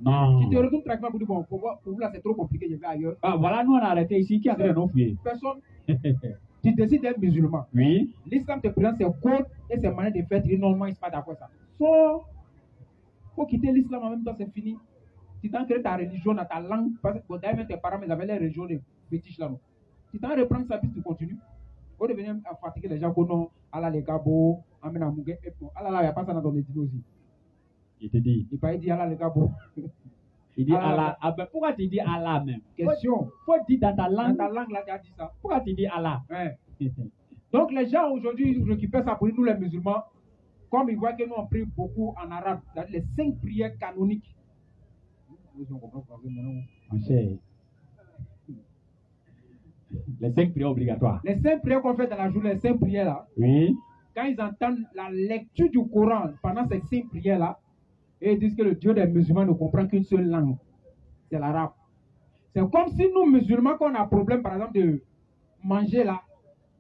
Non. Tu te retournes tranquillement pour dire bon, pour vous là c'est trop compliqué, je vais ailleurs. Ah, voilà, nous on a arrêté ici. Qui a fait nos fouiller? Personne. Tu décides d'être musulman. Oui. L'islam te présente ses codes et ses manières de faire. Tu dis non, moi, je ne suis pas d'accord avec ça. Faut quitter l'islam en même temps, c'est fini. Tu t'en crées ta religion dans ta langue. Parce que d'ailleurs, tes parents, ils avaient les religions de fétiches là. Tu t'en reprends ça, puis tu continues. Faut devenir fatiguer les gens qu'on non, Allah les gabos, amène à mouguer. Allah là, il n'y a pas ça dans ton étude aussi. Il te dit. Il pas dit Allah les gabos. Il dit Allah. Ah ben pourquoi tu dis Allah même? Question. Faut dire dans ta langue. Dans ta langue là, tu as dit ça. Pourquoi tu dis Allah? Ouais. Donc les gens aujourd'hui, ils récupèrent ça pour nous les musulmans. Comme ils voient que nous on prie beaucoup en arabe, c'est-à-dire les 5 prières canoniques. Les 5 prières obligatoires. Les 5 prières qu'on fait dans la journée, les 5 prières là. Oui. Quand ils entendent la lecture du Coran pendant ces 5 prières là, et ils disent que le Dieu des musulmans ne comprend qu'une seule langue, c'est l'arabe. C'est comme si nous musulmans, quand on a un problème par exemple de manger là,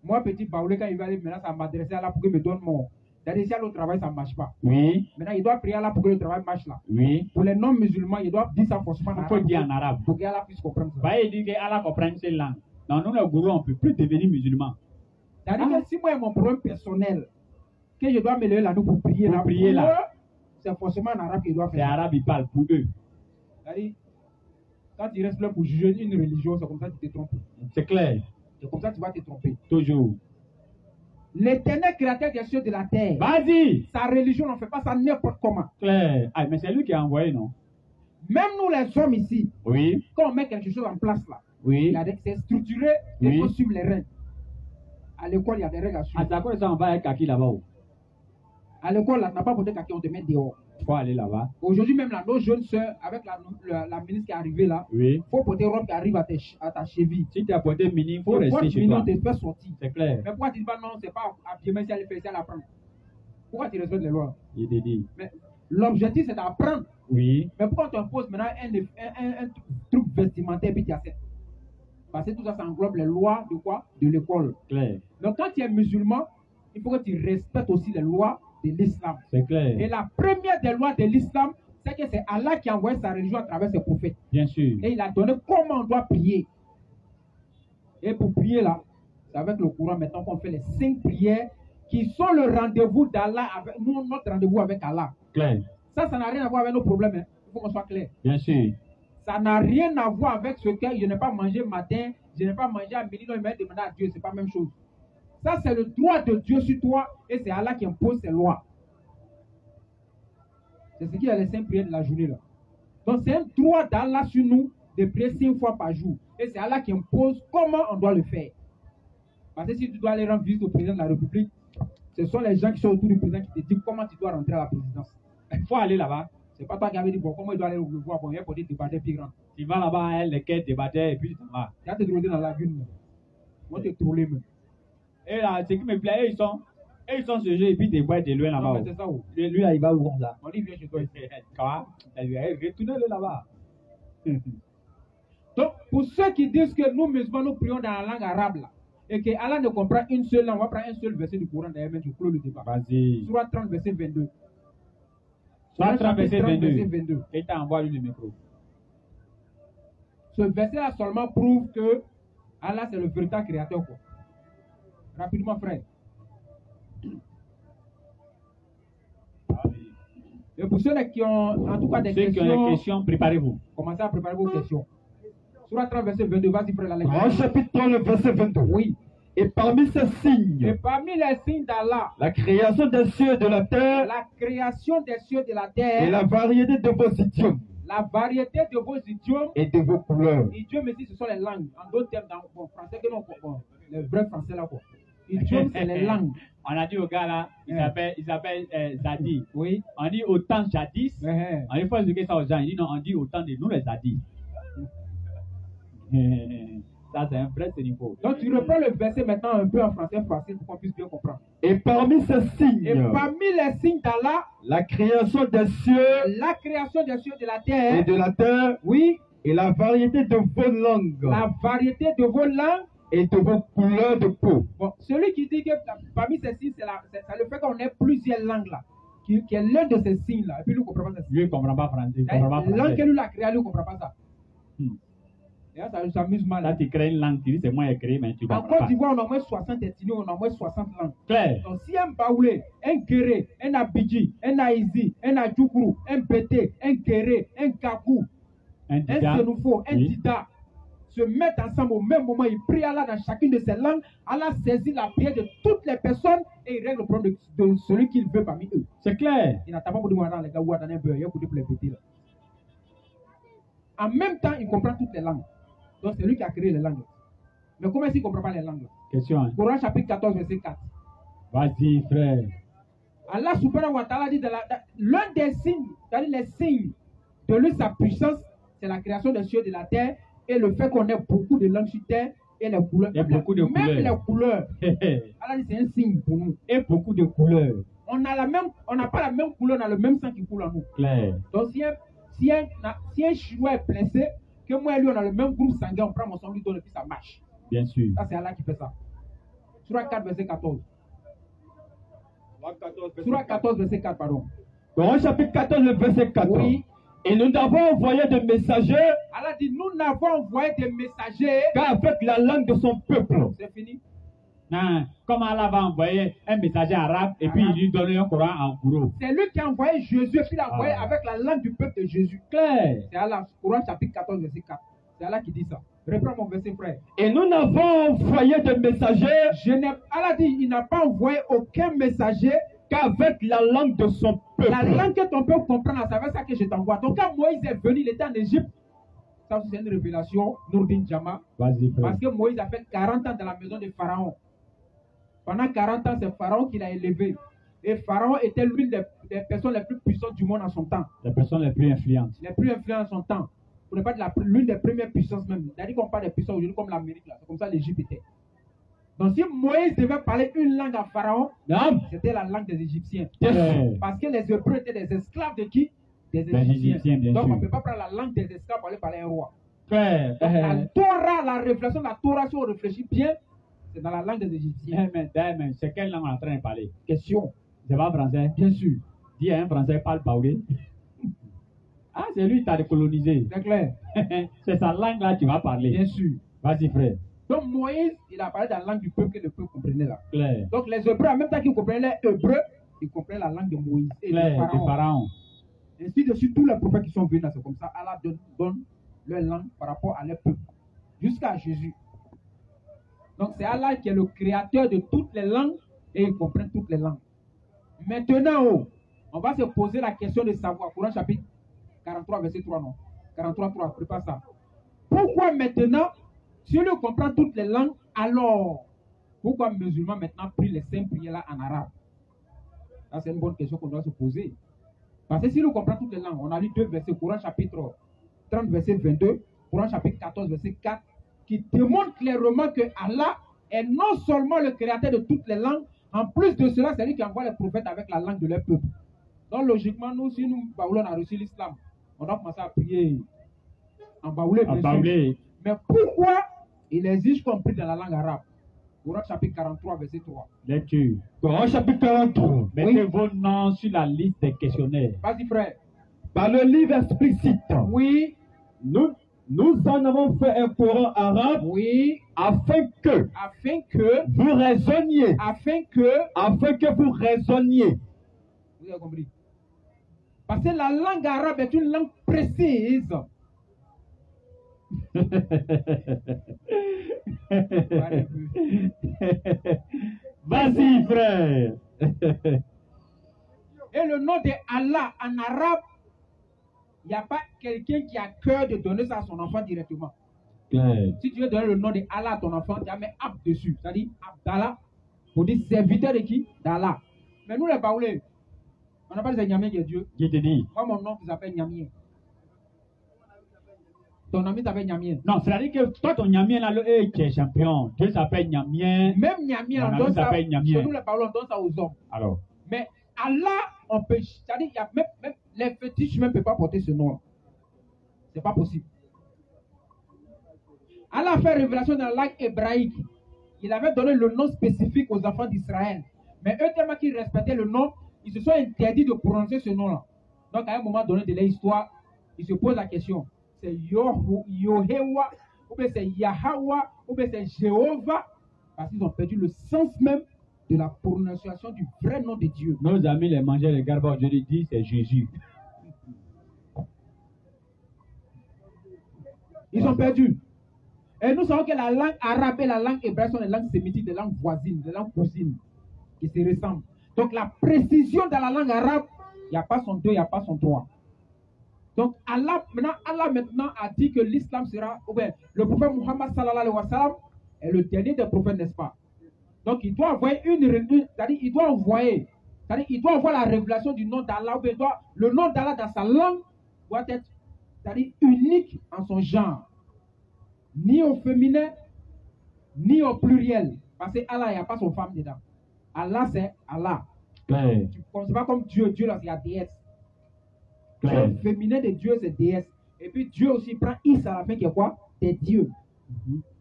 moi petit Baoulé, quand il va aller maintenant, ça m'adresser à là pour qu'il me donne mon. C'est-à-dire si à l'autre travail, ça ne marche pas. Oui. Maintenant, il doit prier là pour que le travail marche là. Oui. Pour les non-musulmans, ils doivent dire ça forcément en arabe. Il faut dire en arabe. Pour qu'Allah puisse comprendre ça. Bah, il dit qu'Allah comprend une seule langue. Non, nous, les gourous, on ne peut plus devenir musulmans. C'est-à-dire que si moi, j'ai mon problème personnel, que je dois me lever là, nous pour prier là. Prier là. C'est forcément en arabe qu'il doit faire. Les arabes, ils parlent pour eux. C'est-à-dire, quand tu restes là pour juger une religion, c'est comme ça que tu te trompes. C'est clair. C'est comme ça que tu vas te tromper. Toujours. L'éternel créateur des cieux et de la terre. Vas-y. Sa religion n'en fait pas ça n'importe comment. Clair. Ah, mais c'est lui qui a envoyé, non? Même nous les hommes ici, Oui. quand on met quelque chose en place là, Oui. c'est structuré, Oui. il faut suivre les règles. À l'école, il y a des règles à suivre. À ta quoi ça, on va avec Kaki là-bas? À l'école, là, tu n'as pas porté Kaki, on te met dehors. Il faut aller là-bas. Aujourd'hui, même là, nos jeunes soeurs, avec la ministre qui est arrivée là, Oui. il faut porter robe qui arrive à ta cheville. Si tu as porté mini, il faut Le rester chez mini, toi. on te fait sortir. C'est clair. Mais pourquoi tu dis pas non, c'est pas habillement si elle est fait, si elle apprend? Pourquoi tu respectes les lois? Il te dit. Mais l'objectif, c'est d'apprendre. Oui. Mais pourquoi on t'impose maintenant un truc vestimentaire et puis tu acceptes? Parce que tout ça, ça englobe les lois de quoi? De l'école. Clair. Donc quand tu es musulman, il faut que tu respectes aussi les lois de l'islam. C'est clair. Et la première des lois de l'islam, c'est que c'est Allah qui a envoyé sa religion à travers ses prophètes. Bien sûr. Et il a donné comment on doit prier. Et pour prier là, c'est avec le Coran maintenant qu'on fait les 5 prières qui sont le rendez-vous d'Allah avec nous, notre rendez-vous avec Allah. Clair. Ça n'a rien à voir avec nos problèmes. Hein. Il faut qu'on soit clair. Bien sûr. Ça n'a rien à voir avec ce que je n'ai pas mangé matin, je n'ai pas mangé à midi, non, il m'a demandé à Dieu, c'est pas la même chose. Ça, c'est le droit de Dieu sur toi et c'est Allah qui impose ses lois. C'est ce qu'il y a les 5 prières de la journée là. Donc, c'est un droit d'Allah sur nous de prier 5 fois par jour. Et c'est Allah qui impose comment on doit le faire. Parce que si tu dois aller rendre visite au président de la République, ce sont les gens qui sont autour du président qui te disent comment tu dois rentrer à la présidence. Il faut aller là-bas. C'est pas toi qui avais dit, bon, comment il doit aller le voir, bon, il y a pour des débats plus grands. Tu vas là-bas, les quêtes débattaient et puis tu t'en vas. Tu vas te trouver dans la lagune. Moi, te troller même. Et là, ce qui me plaît, ils sont ce jeu et puis des boîtes de loin là-bas. Non, mais c'est ça où? Lui, là, il va où comme ça? On dit, viens chez toi. Quoi? Retournez-le là-bas. Donc, pour ceux qui disent que nous, musulmans, nous prions dans la langue arabe, là, et que Allah ne comprend une seule langue, on va prendre un seul verset du Coran, d'ailleurs, même je clôt le débat. Vas-y. Surah 30, verset 22. Surah 30, verset 22. 22. Et t'as envoyé le micro. Ce verset-là seulement prouve que Allah c'est le véritable créateur. Quoi. Rapidement, frère. Et pour ceux qui ont en tout cas des questions, qui ont des questions, préparez-vous. Commencez à préparer vos questions. Surah 30, verset 22, vas-y frère la lecture. Grand chapitre 3, le verset 22. Oui. Et parmi ces Et signes, parmi les signes d'Allah, la création des cieux et de la terre la création des cieux et de la et terre, la variété de vos idiomes la variété de vos idiomes, et de vos couleurs. idiomes ici ce sont les langues. En d'autres termes, dans le français que non, le vrai français là quoi. Idiomes c'est les langues. On a dit au gars là, il s'appelle Zadi. Oui. On dit autant jadis. On dit faut expliquer ça aux gens. Il dit non, on dit autant de nous les Zadis. Ça c'est un vrai niveau. Donc tu reprends le verset maintenant un peu en français facile pour qu'on puisse bien comprendre. Et parmi ces signes, Et parmi les signes d'Allah, la création des cieux la création des cieux et de la et terre, de la terre oui, et la variété de vos langues la variété de vos langues. et de vos couleurs de peau. Bon, celui qui dit que parmi ces signes, c'est le fait qu'on ait plusieurs langues là, qui est l'un de ces signes là. Et puis nous ne comprenons pas ces signes. Lui il ne comprend pas français. Il comprend pas La langue français. que nous l'a créée, lui ne comprend pas ça. Et là, ça s'amuse mal. Là tu crées une langue, tu dis c'est moi qui ai créé, mais tu ne En comprends Côte pas. d'Ivoire, on a au moins 60 ethnies, on a au moins 60 langues. Claire. Donc, si un Baoulé, un Kéré, un Abidji, un Aïzi, un Adjoukourou, un Bété, un Kéré, un Kakou, Un un Dida. Sénoufo, un Oui. Dida se mettent ensemble au même moment, ils prient Allah dans chacune de ces langues, Allah saisit la prière de toutes les personnes et il règle le problème de celui qu'il veut parmi eux. C'est clair. Il n'attend pas pour demander les gars ou attendre un peu, il y a écouté pour les petits là. En même temps, il comprend toutes les langues. Donc c'est lui qui a créé les langues. Mais comment est-ce qu'il ne comprend pas les langues? Question. Hein. Coran chapitre 14, verset 4. Vas-y, frère. Allah subhanahu wa ta'ala dit l'un des signes, c'est-à-dire les signes de lui, sa puissance, c'est la création des cieux et de la terre et le fait qu'on ait beaucoup de langues sur terre et les couleurs. Et beaucoup de même couleurs. les couleurs. Allah dit c'est un signe pour nous. Et beaucoup de couleurs. On n'a pas la même couleur, on a le même sang qui coule en nous. Claire. Donc si un Chinois est blessé, que moi et lui on a le même groupe sanguin, on prend mon sang, lui donne et puis ça marche. Bien sûr. Ça c'est Allah qui fait ça. Surah 4, verset 14. Surah 14, verset 4, pardon. Coran chapitre 14, le verset 4. Oui. Et nous n'avons envoyé de messagers Allah dit, nous n'avons envoyé des messagers qu'avec la langue de son peuple. C'est fini. Non. Comment Allah va envoyer un messager arabe et puis il lui donne un Coran en gros. C'est lui qui a envoyé Jésus, puis il a envoyé avec la langue du peuple de Jésus. Claire. C'est Allah, Coran chapitre 14, verset 4. C'est Allah qui dit ça. Reprends mon verset, frère. Et nous n'avons envoyé de messagers Allah dit, il n'a pas envoyé aucun messager qu'avec la langue de son peuple. La langue que ton peuple comprend, c'est avec ça que je t'envoie. Donc quand Moïse est venu, il était en Égypte. Ça c'est une révélation, Nourdin Djama. Vas-y, frère. Parce que Moïse a fait 40 ans dans la maison de Pharaon. Pendant 40 ans, c'est Pharaon qui l'a élevé. Et Pharaon était l'une des personnes les plus puissantes du monde en son temps. Les personnes les plus influentes. Les plus influentes en son temps. Pour ne pas dire l'une des premières puissances même. C'est-à-dire qu'on parle des puissances aujourd'hui comme l'Amérique. C'est comme ça l'Égypte était. Donc si Moïse devait parler une langue à Pharaon, c'était la langue des Égyptiens. Parce que les Hébreux étaient des esclaves de qui? Des Égyptiens. Bien Donc sûr. on ne peut pas prendre la langue des esclaves pour aller parler à un roi. Frère. Donc, la Torah, la réflexion de la Torah, si on réfléchit bien, c'est dans la langue des Égyptiens. C'est quelle langue on est en train de parler? Question. C'est pas français? Bien sûr. Dis à un français parle baoulé. Ah, c'est lui qui t'a décolonisé. C'est clair. C'est sa langue là que tu vas parler. Bien sûr. Vas-y, frère. Donc Moïse, il a parlé dans la langue du peuple que le peuple comprenait là. Claire. Donc les Hébreux, en même temps qu'ils comprenaient les Hébreux, ils comprenaient la langue de Moïse et de Claire, Pharaon. de Pharaon. Ainsi de suite, tous les prophètes qui sont venus là, c'est comme ça, Allah donne leur langue par rapport à leur peuple. Jusqu'à Jésus. Donc c'est Allah qui est le créateur de toutes les langues et il comprend toutes les langues. Maintenant, on va se poser la question de savoir. Coran chapitre 43, verset 3, non? 43, 3, prépare ça. Pourquoi maintenant, si nous comprend toutes les langues, alors pourquoi les musulmans maintenant prient les 5 prières là en arabe? Ça, c'est une bonne question qu'on doit se poser. Parce que si nous comprenons toutes les langues, on a lu 2 versets, Coran chapitre 30, verset 22, Coran chapitre 14, verset 4, qui démontrent clairement que Allah est non seulement le créateur de toutes les langues, en plus de cela, c'est lui qui envoie les prophètes avec la langue de leur peuple. Donc logiquement, nous, si nous, Baoulé, on a reçu l'islam, on doit commencer à prier en Baoulé, bien sûr. Mais pourquoi il exige qu'on prie dans la langue arabe? Coran chapitre 43, verset 3. Lecture. Coran chapitre 43. Mettez vos noms sur la liste des questionnaires. Vas-y, frère. Par le livre explicite, Oui, nous Nous en avons fait un Coran arabe. Oui. Afin que vous raisonniez. Afin que vous raisonniez. Vous avez compris? Parce que la langue arabe est une langue précise. Vas-y, frère. Et le nom de Allah en arabe, il n'y a pas quelqu'un qui a cœur de donner ça à son enfant directement. Si tu veux donner le nom de Allah à ton enfant, tu as mis Ab dessus. C'est-à-dire Abdallah, pour dire serviteur de qui? D'Allah. Mais nous les Baoulés, on n'a pas dit Nyamien qui est Dieu. Qui te dit? Moi, mon nom s'appelle Nyamien. Ton ami s'appelle Nyamien. Non, c'est-à-dire que toi, ton Nyamien, là, qui est champion, Dieu s'appelle Nyamien. Même Nyamien, on donne ça. Chez nous les Baoulés, on donne ça aux hommes. Alors. Mais Allah, on peut. C'est-à-dire, il y a même les fétiches même ne peuvent pas porter ce nom-là. C'est pas possible. Allah a fait révélation dans la langue hébraïque. Il avait donné le nom spécifique aux enfants d'Israël. Mais eux, tellement qu'ils respectaient le nom, ils se sont interdits de prononcer ce nom-là. Donc, à un moment donné de l'histoire, ils se posent la question. C'est Yohewa, ou bien c'est Yahawa, ou bien c'est Jéhovah. Parce qu'ils ont perdu le sens même de la prononciation du vrai nom de Dieu. Nos amis les mangeurs, les garbes, je les dis, c'est Jésus. Ils ont perdu. Et nous savons que la langue arabe et la langue hébraïque sont des langues sémitiques, des langues voisines, des langues cousines, qui se ressemblent. Donc la précision dans la langue arabe, il n'y a pas son 2, il n'y a pas son 3. Donc Allah maintenant a dit que l'islam sera, ou bien le prophète Muhammad sallallahu alayhi wa sallam est le dernier des prophètes, n'est-ce pas? Donc il doit envoyer c'est-à-dire il doit envoyer la révélation du nom d'Allah, ou bien le nom d'Allah dans sa langue doit être, c'est-à-dire unique en son genre. Ni au féminin, ni au pluriel. Parce que Allah, il n'y a pas son femme dedans. Allah, c'est Allah. C'est pas comme Dieu. Dieu, là, c'est la déesse. Le féminin de Dieu, c'est déesse. Et puis Dieu aussi prend Is à la fin, qui est quoi? C'est Dieu.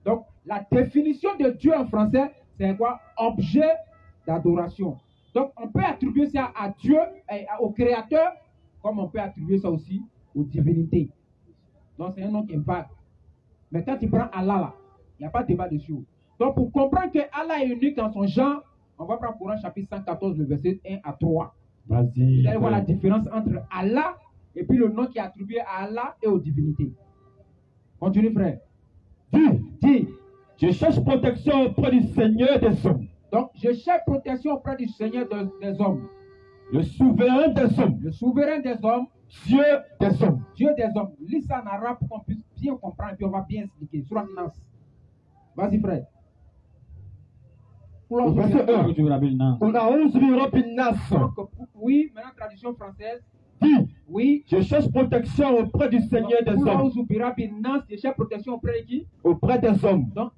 Donc, la définition de Dieu en français, c'est quoi? Objet d'adoration. Donc, on peut attribuer ça à Dieu, au Créateur, comme on peut attribuer ça aussi aux divinités. Donc, c'est un nom qui est vague. Mais quand tu prends Allah là, il n'y a pas de débat dessus. Donc pour comprendre que Allah est unique en son genre, on va prendre Coran chapitre 114, le verset 1 à 3. Vas-y. Vous allez voir la différence entre Allah et puis le nom qui est attribué à Allah et aux divinités. Continue frère. Dis. Je cherche protection auprès du Seigneur des hommes. Donc je cherche protection auprès du Seigneur des hommes. Le souverain des hommes. Le souverain des hommes. Dieu des hommes. Dieu des hommes. Lis ça en arabe pour qu'on puisse bien comprendre et puis on va bien expliquer. Surat Nas. Vas-y frère. Verset 1. Oui, maintenant traduction française. Dis. Oui. Je cherche protection auprès du Seigneur des hommes. Je cherche protection auprès de qui? Auprès des hommes. Donc,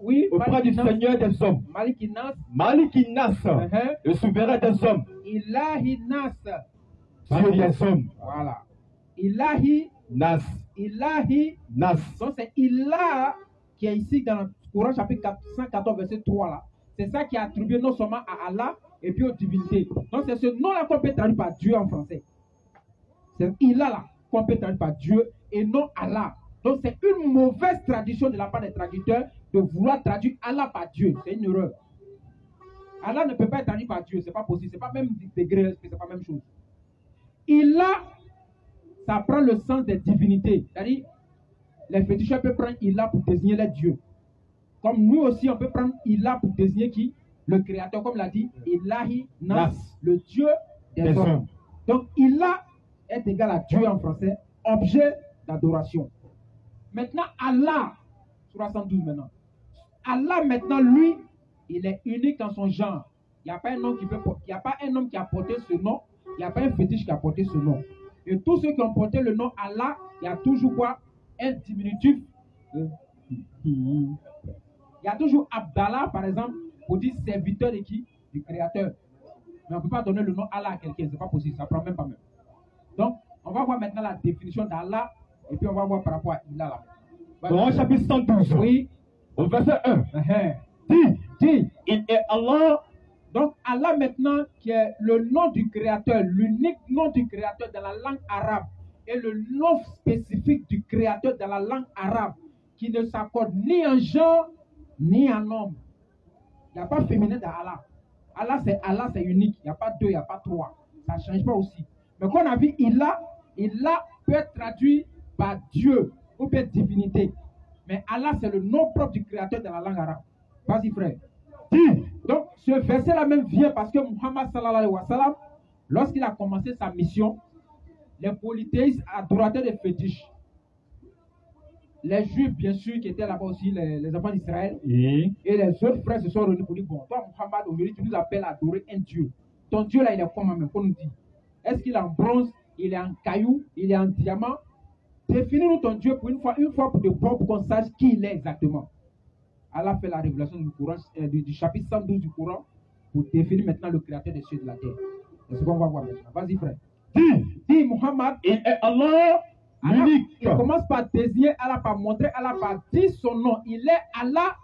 oui. Auprès du Seigneur des hommes. Malikinas. Le souverain des hommes. Ilahinas. Dieu des hommes. Voilà. Ilahi Nas. Ilahi Nas. Donc c'est Ilah qui est ici dans le Coran chapitre 114 verset 3 là. C'est ça qui est attribué non seulement à Allah et puis aux divinités. Donc c'est ce nom-là qu'on peut traduire par Dieu en français. C'est Ilah là qu'on peut traduire par Dieu et non Allah. Donc c'est une mauvaise tradition de la part des traducteurs de vouloir traduire Allah par Dieu. C'est une erreur. Allah ne peut pas être traduit par Dieu, c'est pas possible, c'est pas même degré, c'est pas la même chose. Ilah, ça prend le sens des divinités. C'est-à-dire, les féticheurs peuvent prendre Ilah pour désigner les dieux. Comme nous aussi, on peut prendre Ilah pour désigner qui? Le créateur, comme l'a dit, Ilahi Nas, le Dieu des hommes. Donc, Ilah est égal à Dieu en français, objet d'adoration. Maintenant, Allah, sur 112 maintenant. Allah, maintenant, lui, il est unique en son genre. Il n'y a pas un homme qui a porté ce nom. Il n'y a pas un fétiche qui a porté ce nom. Et tous ceux qui ont porté le nom Allah, il y a toujours quoi? Un diminutif. Il y a toujours Abdallah, par exemple, pour dire serviteur de qui? Du Créateur. Mais on ne peut pas donner le nom Allah à quelqu'un, ce n'est pas possible, ça ne prend même pas même. Donc, on va voir maintenant la définition d'Allah, et puis on va voir par rapport à Ilah là. Coran chapitre 112. Oui. Au verset 1. Dis. Il est Allah. Donc Allah maintenant qui est le nom du Créateur, l'unique nom du Créateur dans la langue arabe est le nom spécifique du Créateur dans la langue arabe qui ne s'accorde ni en genre ni en homme. Il n'y a pas féminin dans Allah. Allah c'est unique. Il n'y a pas deux, il n'y a pas trois. Ça ne change pas aussi. Mais quand on a vu Ilah peut être traduit par Dieu ou bien divinité. Mais Allah c'est le nom propre du Créateur dans la langue arabe. Vas-y frère. Donc ce verset-là même vient parce que Muhammad sallallahu alayhi wa sallam, lorsqu'il a commencé sa mission, les polythéistes adorateurs des fétiches, les juifs bien sûr qui étaient là-bas aussi, les enfants d'Israël, et les autres frères se sont réunis pour dire, bon, toi Muhammad, aujourd'hui tu nous appelles à adorer un Dieu. Ton Dieu là il est comment même, qu'on nous dit? Est-ce qu'il est en bronze, il est en caillou, il est en diamant? Définis-nous ton Dieu pour une fois pour de bon, pour qu'on sache qui il est exactement. Allah fait la révélation du Coran, du chapitre 112 du Coran pour définir maintenant le créateur des cieux et de la terre. C'est ce qu'on va voir maintenant. Vas-y frère. Dis Muhammad. Il est Allah l'unique. Il commence par désigner Allah, par montrer Allah, par dire son nom. Il est Allah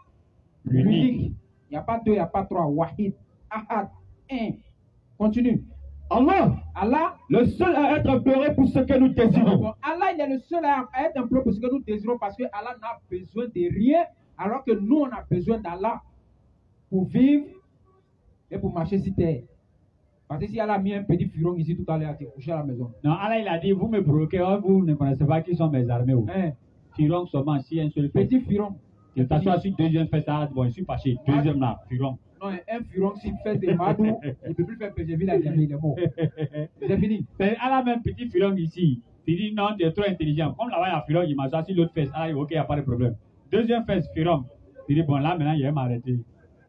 l'unique. Il n'y a pas deux, il n'y a pas trois. Wahid, Ahad, un. Continue. Allah, le seul à être imploré pour ce que nous désirons. Bon, Allah, il est le seul à être imploré pour ce que nous désirons parce que Allah n'a besoin de rien, alors que nous, on a besoin d'Allah pour vivre et pour marcher sur terre. Parce que si Allah a mis un petit furon ici tout à l'heure, tu es couché à la maison. Non, Allah, il a dit, vous me bloquez, vous ne connaissez pas qui sont mes armées. Furon seulement, si un seul petit furon. Je t'assois sur deuxième fait ça, bon, je suis fâché. Deuxième là, furon. Non, un furon, s'il fait des madous, il ne peut plus faire PGV, là, il est mort. C'est fini. C'est Allah même petit furon ici. Il dit non, tu es trop intelligent. Comme là-bas, il y a furon, il m'assoit sur l'autre fesse. Ah, ok, il n'y a pas de problème. Deuxième fesse, furon. Il dit bon, là, maintenant, il va m'arrêter.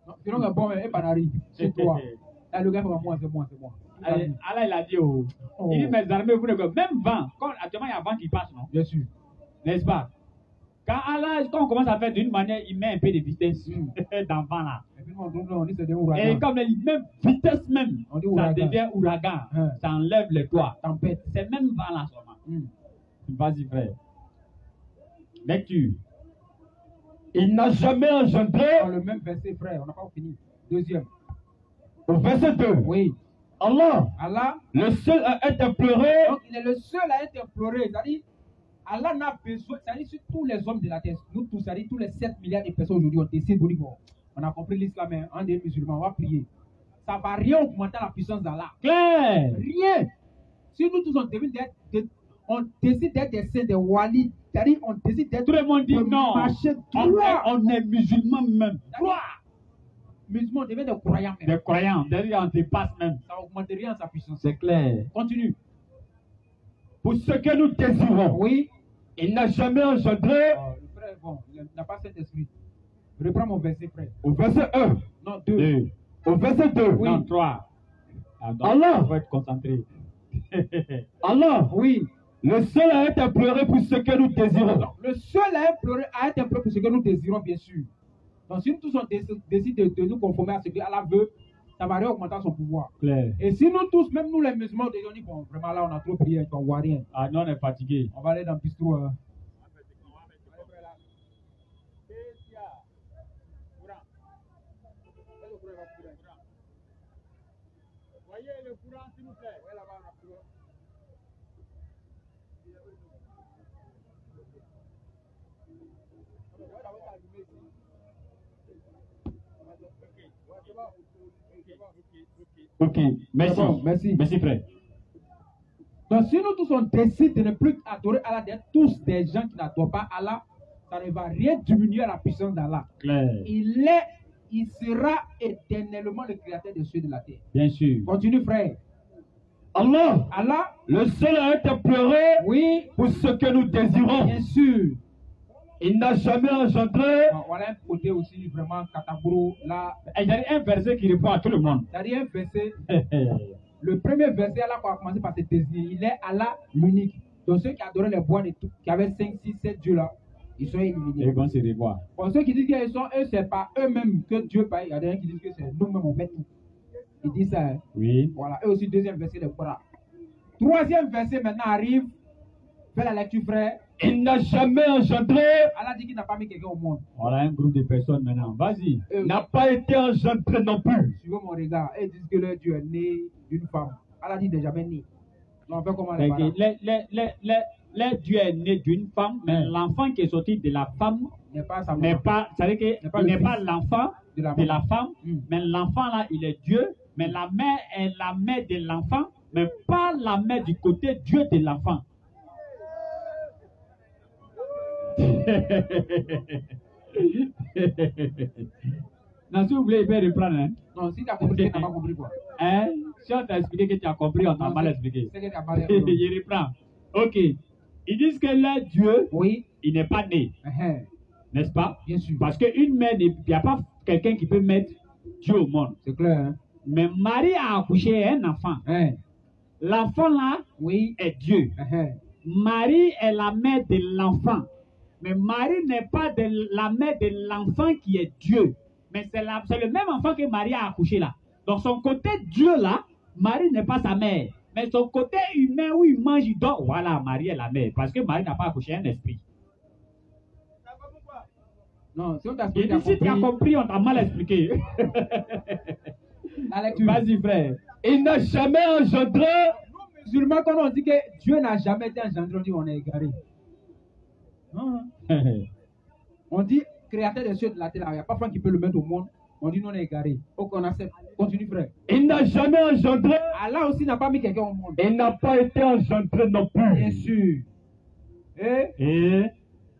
Non, furon est bon, mais Panari, c'est toi. Là, le gars, c'est moi. Allah, il a dit, oh. Il dit, mes armées, vous ne pouvez même vent. Quand actuellement, il y a vent qui passe, non? Bien sûr. N'est-ce pas? Quand on commence à faire d'une manière, il met un peu de vitesse dans le vent là. Et comme il met vitesse même, ça devient ouragan. Ça enlève les toits. Tempête. C'est même vent là seulement. Vas-y frère. Lecture. Il n'a jamais engendré. Dans le même verset frère, on n'a pas fini. Deuxième. Au verset 2. Oui. Allah, le seul à être imploré. Donc il est le seul à être imploré. C'est-à-dire, Allah n'a besoin, c'est-à-dire sur tous les hommes de la terre, nous tous, c'est-à-dire tous les 7 milliards de personnes aujourd'hui, on décide de dire, bon, on a compris l'islam, on est musulmans, on va prier. Ça ne va rien augmenter la puissance d'Allah. Claire. Rien. Si nous tous on décide d'être des saints, des walis, c'est-à-dire on décide d'être. Tout le monde dit non. On est musulmans même. Musulmans, on devient des croyants même. Des croyants, d'ailleurs on dépasse même. Ça n'augmente rien sa puissance. C'est clair. Continue. Pour ce que nous désirons. Oui. Il n'a jamais engendré. Le frère, bon, il n'a pas cet esprit. Reprends mon verset, frère. Au verset 1. Non, 2. Au verset 2. Oui. Non, 3. Allah. Il faut être concentré. Allah. Oui. Le seul à être imploré pour ce que nous désirons. Non, le seul à être imploré pour ce que nous désirons, bien sûr. Donc, si nous tous on décide de nous conformer à ce que Allah veut, ça va réaugmenter son pouvoir. Claire. Et si nous tous, même nous les musulmans, on dit bon, vraiment là, on a trop prié, on ne voit rien. Ah non, on est fatigué. On va aller dans le bistrot. Voyez le courant, s'il vous plaît. Ok, merci. Bon, merci. Merci, frère. Donc, si nous tous on décide de ne plus adorer Allah, d'être tous des gens qui n'adorent pas Allah, ça ne va rien diminuer à la puissance d'Allah. Il sera éternellement le créateur des cieux et de la terre. Bien sûr. Continue, frère. Allah, le seul à être imploré, oui, pour ce que nous désirons. Bien sûr. Il n'a jamais engendré. Bon, voilà un côté aussi vraiment Katabourou. Là, il y a un verset qui répond à tout le monde. Il y a un verset. Le premier verset, Allah va commencer par se désigner. Il est Allah l'unique. Donc ceux qui adoraient les bois, qui avaient 5, 6, 7 dieux là, ils sont éliminés. Ils vont se revoir. Bon, ceux qui disent qu'ils sont eux, c'est pas eux-mêmes que Dieu paye. Il y a des gens qui disent que c'est nous-mêmes on fait tout. Ils disent ça. Hein? Oui. Voilà, eux aussi, deuxième verset de Coran. Troisième verset maintenant arrive. Fais la lecture, frère. Il n'a jamais engendré. Allah dit qu'il n'a pas mis quelqu'un au monde. Voilà un groupe de personnes maintenant. Vas-y. N'a pas été engendré non plus. Suivez mon regard. Ils disent que leur Dieu est né d'une femme. Allah dit déjà jamais né. On fait comment le Dieu est né d'une femme, mais l'enfant qui est sorti de la femme n'est pas, c'est-à-dire qu'il n'est pas l'enfant de la femme, mais l'enfant là, il est Dieu, mais la mère est la mère de l'enfant, mais pas la mère du côté Dieu de l'enfant. Non, si vous voulez, il peut reprendre. Hein? Non, si tu as compris, tu n'as pas compris quoi. Hein? Si on t'a expliqué que tu as compris, on t'a mal expliqué. C'est que tu as mal expliqué. Je reprends. Ok. Ils disent que leur Dieu, oui, il n'est pas né. N'est-ce pas? Bien sûr. Parce qu'une mère, il n'y a pas quelqu'un qui peut mettre Dieu au monde. C'est clair. Hein? Mais Marie a accouché un enfant. L'enfant là est Dieu. Marie est la mère de l'enfant. Mais Marie n'est pas la mère de l'enfant qui est Dieu. Mais c'est le même enfant que Marie a accouché là. Donc son côté Dieu là, Marie n'est pas sa mère. Mais son côté humain où il mange, il dort, voilà, Marie est la mère. Parce que Marie n'a pas accouché un esprit. Non, si on t'a expliqué, si tu as compris, on t'a mal expliqué. Vas-y, frère. Il n'a jamais engendré. Nous, musulmans, quand on dit que Dieu n'a jamais été engendré, on dit on est égaré. On dit créateur des cieux de la terre, il n'y a pas femme qui peut le mettre au monde. On dit non, on est égaré. Ok, on accepte. Continue, frère. Il n'a jamais engendré. Allah aussi n'a pas mis quelqu'un au monde. Il n'a pas été engendré non plus. Bien sûr. Et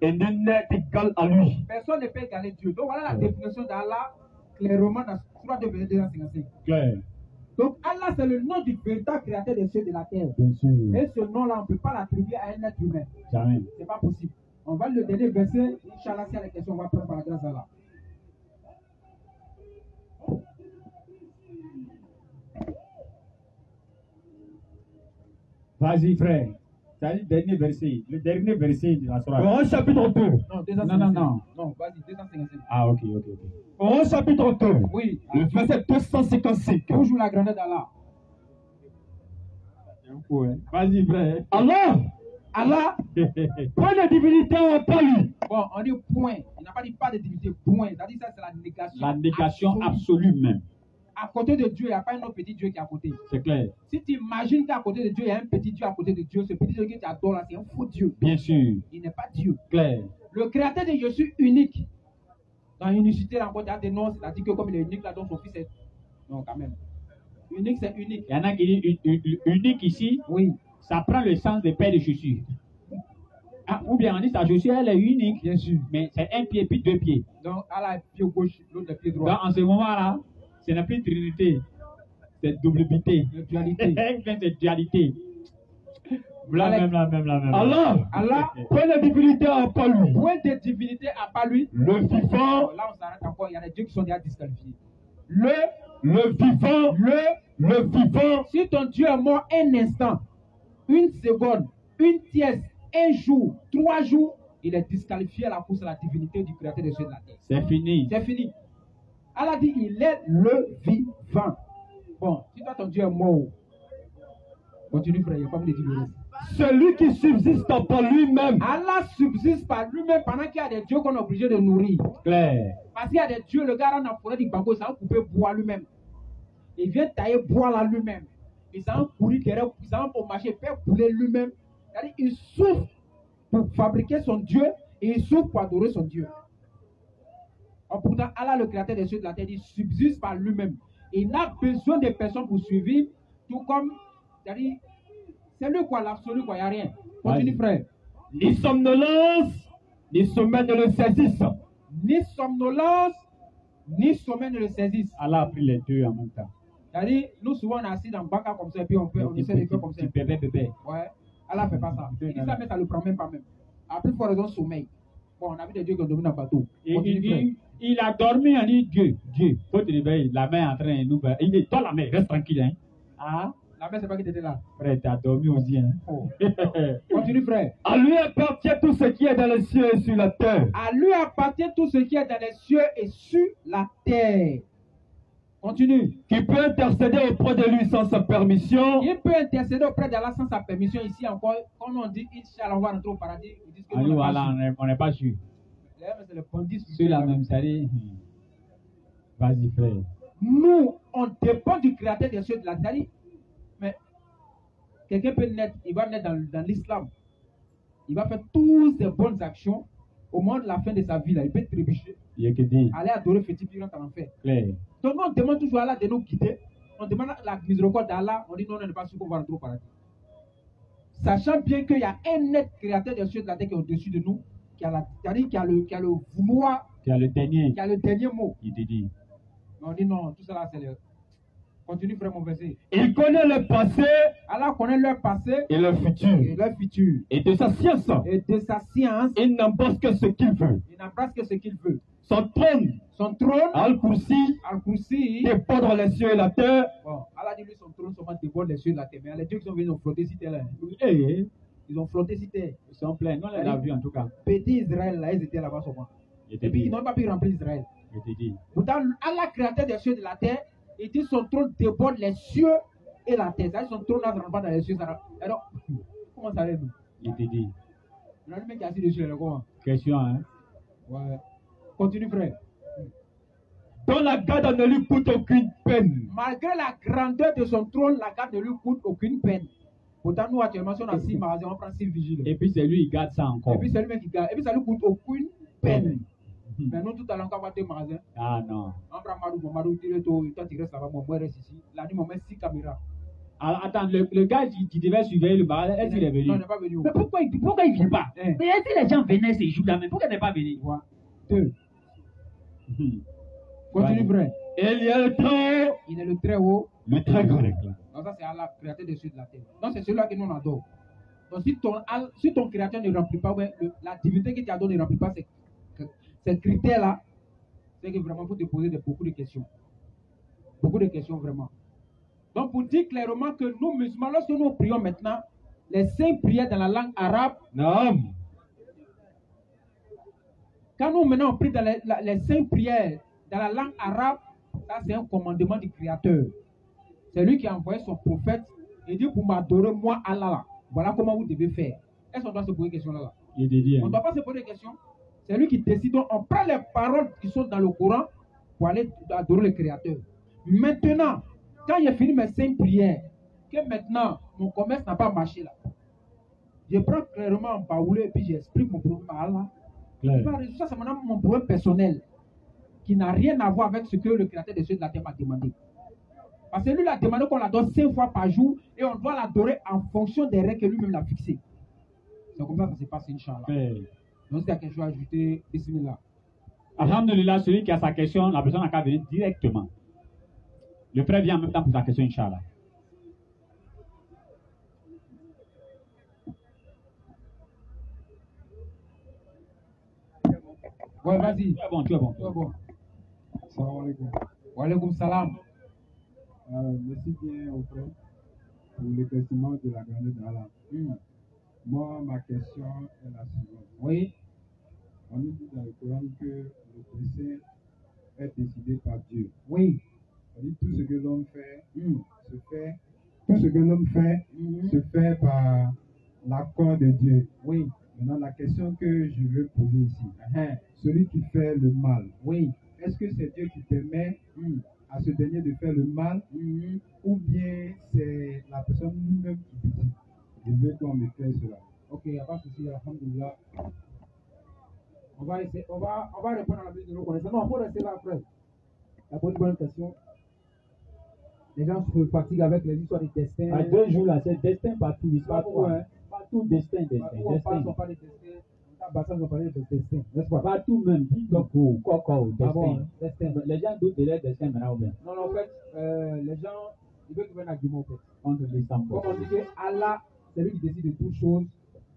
il n'est égal à lui. Personne ne peut égaler Dieu. Donc voilà la définition d'Allah clairement dans Surah 2:55. Claire. Donc Allah c'est le nom du véritable créateur des cieux et de la terre. Bien sûr. Et ce nom-là, on ne peut pas l'attribuer à un être humain. Jamais. C'est pas possible. On va le donner verset. Inch'Allah, s'il y a des questions, on va prendre par la grâce d'Allah. Vas-y, frère. C'est le dernier verset. Le dernier verset de la Surah. Coran chapitre 2. Non, vas-y, 255. Ah, ok. Coran chapitre 2. Oui. Le verset 255. Toujours la grandeur d'Allah. Vas-y, frère. Allah. Point de divinité en pas lui. Bon, on dit point. Il n'a pas dit pas de divinité, point. C'est-à-dire ça, c'est la négation. La négation absolue même. À côté de Dieu, il n'y a pas un autre petit Dieu qui est à côté. C'est clair. Si tu imagines qu'à côté de Dieu, il y a un petit Dieu à côté de Dieu, ce petit Dieu que tu adores là, c'est un faux Dieu. Bien sûr. Il n'est pas Dieu. Clair. Le créateur de Jésus unique. Dans l'unicité, là, il y a des noms, c'est-à-dire que comme il est unique là, donc son fils est. Non, quand même. Unique, c'est unique. Il y en a qui disent unique ici. Oui. Ça prend le sens de père de Jésus. Ah, ou bien on dit ça, Jésus, elle est unique. Bien sûr. Mais c'est un pied puis deux pieds. Donc, elle a un pied gauche, l'autre le pied droit. Donc, en ce moment-là, ce n'est plus trinité. C'est doublité. Dualité. C'est dualité. La même. Allah. Point de divinité en pas lui. Point de divinité à pas lui. Le vivant. Là, on s'arrête encore. Il y a des dieux qui sont déjà disqualifiés. Le vivant. Si ton Dieu est mort un instant, une seconde, une pièce, un jour, 3 jours, il est disqualifié à la course à la divinité du créateur des cieux de la terre. C'est fini. C'est fini. Allah dit il est le vivant. Bon, si toi ton Dieu est mort, continue frère, il n'y a pas de dire. Celui qui subsiste par lui-même. Allah subsiste par lui-même pendant qu'il y a des dieux qu'on est obligé de nourrir. Claire. Parce qu'il y a des dieux, le gars dans la forêt du Bango, ça va couper bois lui-même. Il vient tailler bois là lui-même. Il s'en courir derrière, il s'en pour marcher, faire couler lui-même. C'est-à-dire il souffre pour fabriquer son Dieu et il souffre pour adorer son Dieu. Or, pourtant, Allah, le créateur des cieux et de la terre, il subsiste par lui-même. Il n'a besoin de personnes pour survivre, tout comme, c'est-à-dire, c'est lui quoi, l'absolu quoi, il n'y a rien. Continue, frère. Ni somnolence, ni sommeil ne le saisissent. Ni somnolence, ni sommeil ne le saisissent. Allah a pris les deux en même temps. C'est-à-dire, nous souvent on est assis dans le banc comme ça et puis on essaie de faire comme ça. Bébé. Ouais. Allah ne fait pas ça. Il dit ça, mais ça ne le prend même pas même. À plus forte raison, sommeil. Bon, on a vu des dieux qui ont dormi dans le bateau. Il a dormi, on dit Dieu. Faut te réveiller. La main est en train de nous faire. Il dit, toi la main, reste tranquille. Hein. Ah, la main, c'est pas qui était là. Frère, tu as dormi aussi. Hein. Oh. Continue, frère. À lui appartient tout ce qui est dans les cieux et sur la terre. À lui appartient tout ce qui est dans les cieux et sur la terre. Continue. Qui peut intercéder auprès de lui sans sa permission. Il peut intercéder auprès d'Allah sans sa permission. Ici encore, quand on dit Inch'Allah, on va rentrer au paradis, ils disent que on n'est pas sûr. C'est le bandit. C'est la même série. Vas-y, frère. Nous, on dépend du créateur des cieux de la terre. Mais quelqu'un peut naître, il va naître dans l'islam. Il va faire toutes ses bonnes actions. Au moment de la fin de sa vie, là, il peut trébucher. Aller adorer Féti, puis il rentre en enfer. Donc, on demande toujours à Allah de nous guider. On demande la miséricorde d'Allah. On dit non, on n'est pas sûr qu'on va rentrer au paradis. Sachant bien qu'il y a un être créateur des cieux de la terre qui est au-dessus de nous, qui a le vouloir, qui a le dernier mot. Il te dit. On dit non, tout ça là, c'est le. Continue, frère, mon verset. Il connaît le passé. Allah connaît leur passé et leur futur. Et de sa science. Il n'embrasse que ce qu'il veut. Son trône. Al-Kursi. Déborde les cieux et la terre. Bon, Allah dit lui, son trône seulement déborde les cieux et la terre. Mais les dieux qui sont venus ont flotté ici là. Ils ont flotté ici. Ils sont pleins. Non, on l'a vu en tout cas. Petit Israël là, ils étaient là-bas seulement. Et puis ils n'ont pas pu remplir Israël. Pourtant, Allah, créateur des cieux et de la terre, il dit son trône déborde les cieux et la terre. Ça, son trône ne rentre pas dans les cieux. Alors, comment ça allait nous? Il te dit. Le mec qui est assis dessus, là, comment? Question, hein? Ouais. Continue, frère. Dont la garde ne lui coûte aucune peine. Malgré la grandeur de son trône, la garde ne lui coûte aucune peine. Pourtant, nous, actuellement, si on a 6 magasins, on prend 6 vigiles. Et puis, c'est lui, il garde ça encore. Et puis, c'est lui qui garde. Et puis, ça lui coûte aucune peine. Mais nous, tout à l'heure, on va 2 magasins. Ah non. On prend Marou, toi, tu restes là-bas, moi, je reste ici. La nuit, on met 6 caméras. Alors, attends, le gars qui devait surveiller le magasin, est-ce qu'il est venu? Non, il n'est pas venu. Mais pourquoi il ne vient pas? Mais si les gens venaient ces jours-là, mais pourquoi il n'est pas venu? 2. Continue, frère. Il y a le très haut. Il est le très haut. Le très grand. Donc, ça, c'est Allah, créateur des cieux de la terre. Donc, c'est celui-là que nous on adore. Donc, si ton créateur ne remplit pas, la divinité qui t'a donné ne remplit pas ces critères-là, c'est que vraiment, il faut te poser beaucoup de questions. Beaucoup de questions, vraiment. Donc, pour dire clairement que nous, musulmans, lorsque nous prions maintenant, les 5 prières dans la langue arabe, non. Quand nous maintenant on prie dans les 5 prières dans la langue arabe, ça c'est un commandement du Créateur. C'est lui qui a envoyé son prophète et dit pour m'adorer moi Allah là. Voilà comment vous devez faire. Est-ce qu'on doit se poser des questions là? On ne doit pas se poser des questions. C'est lui qui décide. Donc on prend les paroles qui sont dans le Coran pour aller adorer le Créateur. Maintenant, quand j'ai fini mes 5 prières, que maintenant mon commerce n'a pas marché là, je prends clairement un baoulé et puis j'explique mon problème à Allah. Ça, c'est mon problème personnel qui n'a rien à voir avec ce que le Créateur des cieux et de la terre m'a demandé. Parce que lui, il a demandé qu'on l'adore 5 fois par jour et on doit l'adorer en fonction des règles que lui-même l'a fixées. C'est comme ça que ça se passe, Inch'Allah. Donc, si tu as quelque chose à ajouter, bismillah. Alhamdulillah, celui qui a sa question, la personne n'a qu'à venir directement. Le frère vient en même temps pour sa question, Inch'Allah. Ouais, vas-y. Tu es bon, tu es bon. Tu es bon. Salam alaikum. Wa alaikum salam. Merci bien au frère pour l'éclaircissement de la grandeur d'Allah. Moi, ma question est la suivante. Oui. On nous dit dans le Coran que le dessein est décidé par Dieu. Oui. On dit tout ce que l'homme fait, tout ce que l'homme fait se fait par l'accord de Dieu. Oui. Maintenant, la question que je veux poser ici, celui qui fait le mal, oui. Est-ce que c'est Dieu qui permet à ce dernier de faire le mal ou bien c'est la personne lui-même qui décide? Je veux qu'on me fasse cela. Ok, il n'y a pas de souci, alhamdulillah. On va répondre à la mise de nos connaissances. Non, il faut rester là après. La bonne question. Les gens se fatiguent avec les histoires de destin. À 2 jours là, c'est destin partout, partout. Partout, destin. On parle de destin. On parle de destin, n'est-ce pas? Partout même, destin. Les gens doutent de leur destin maintenant. Non, en fait, les gens, ils veulent qu'ils veulent un argument en fait. Contre l'islam. Comme on dit que Allah, c'est lui qui décide de toutes choses.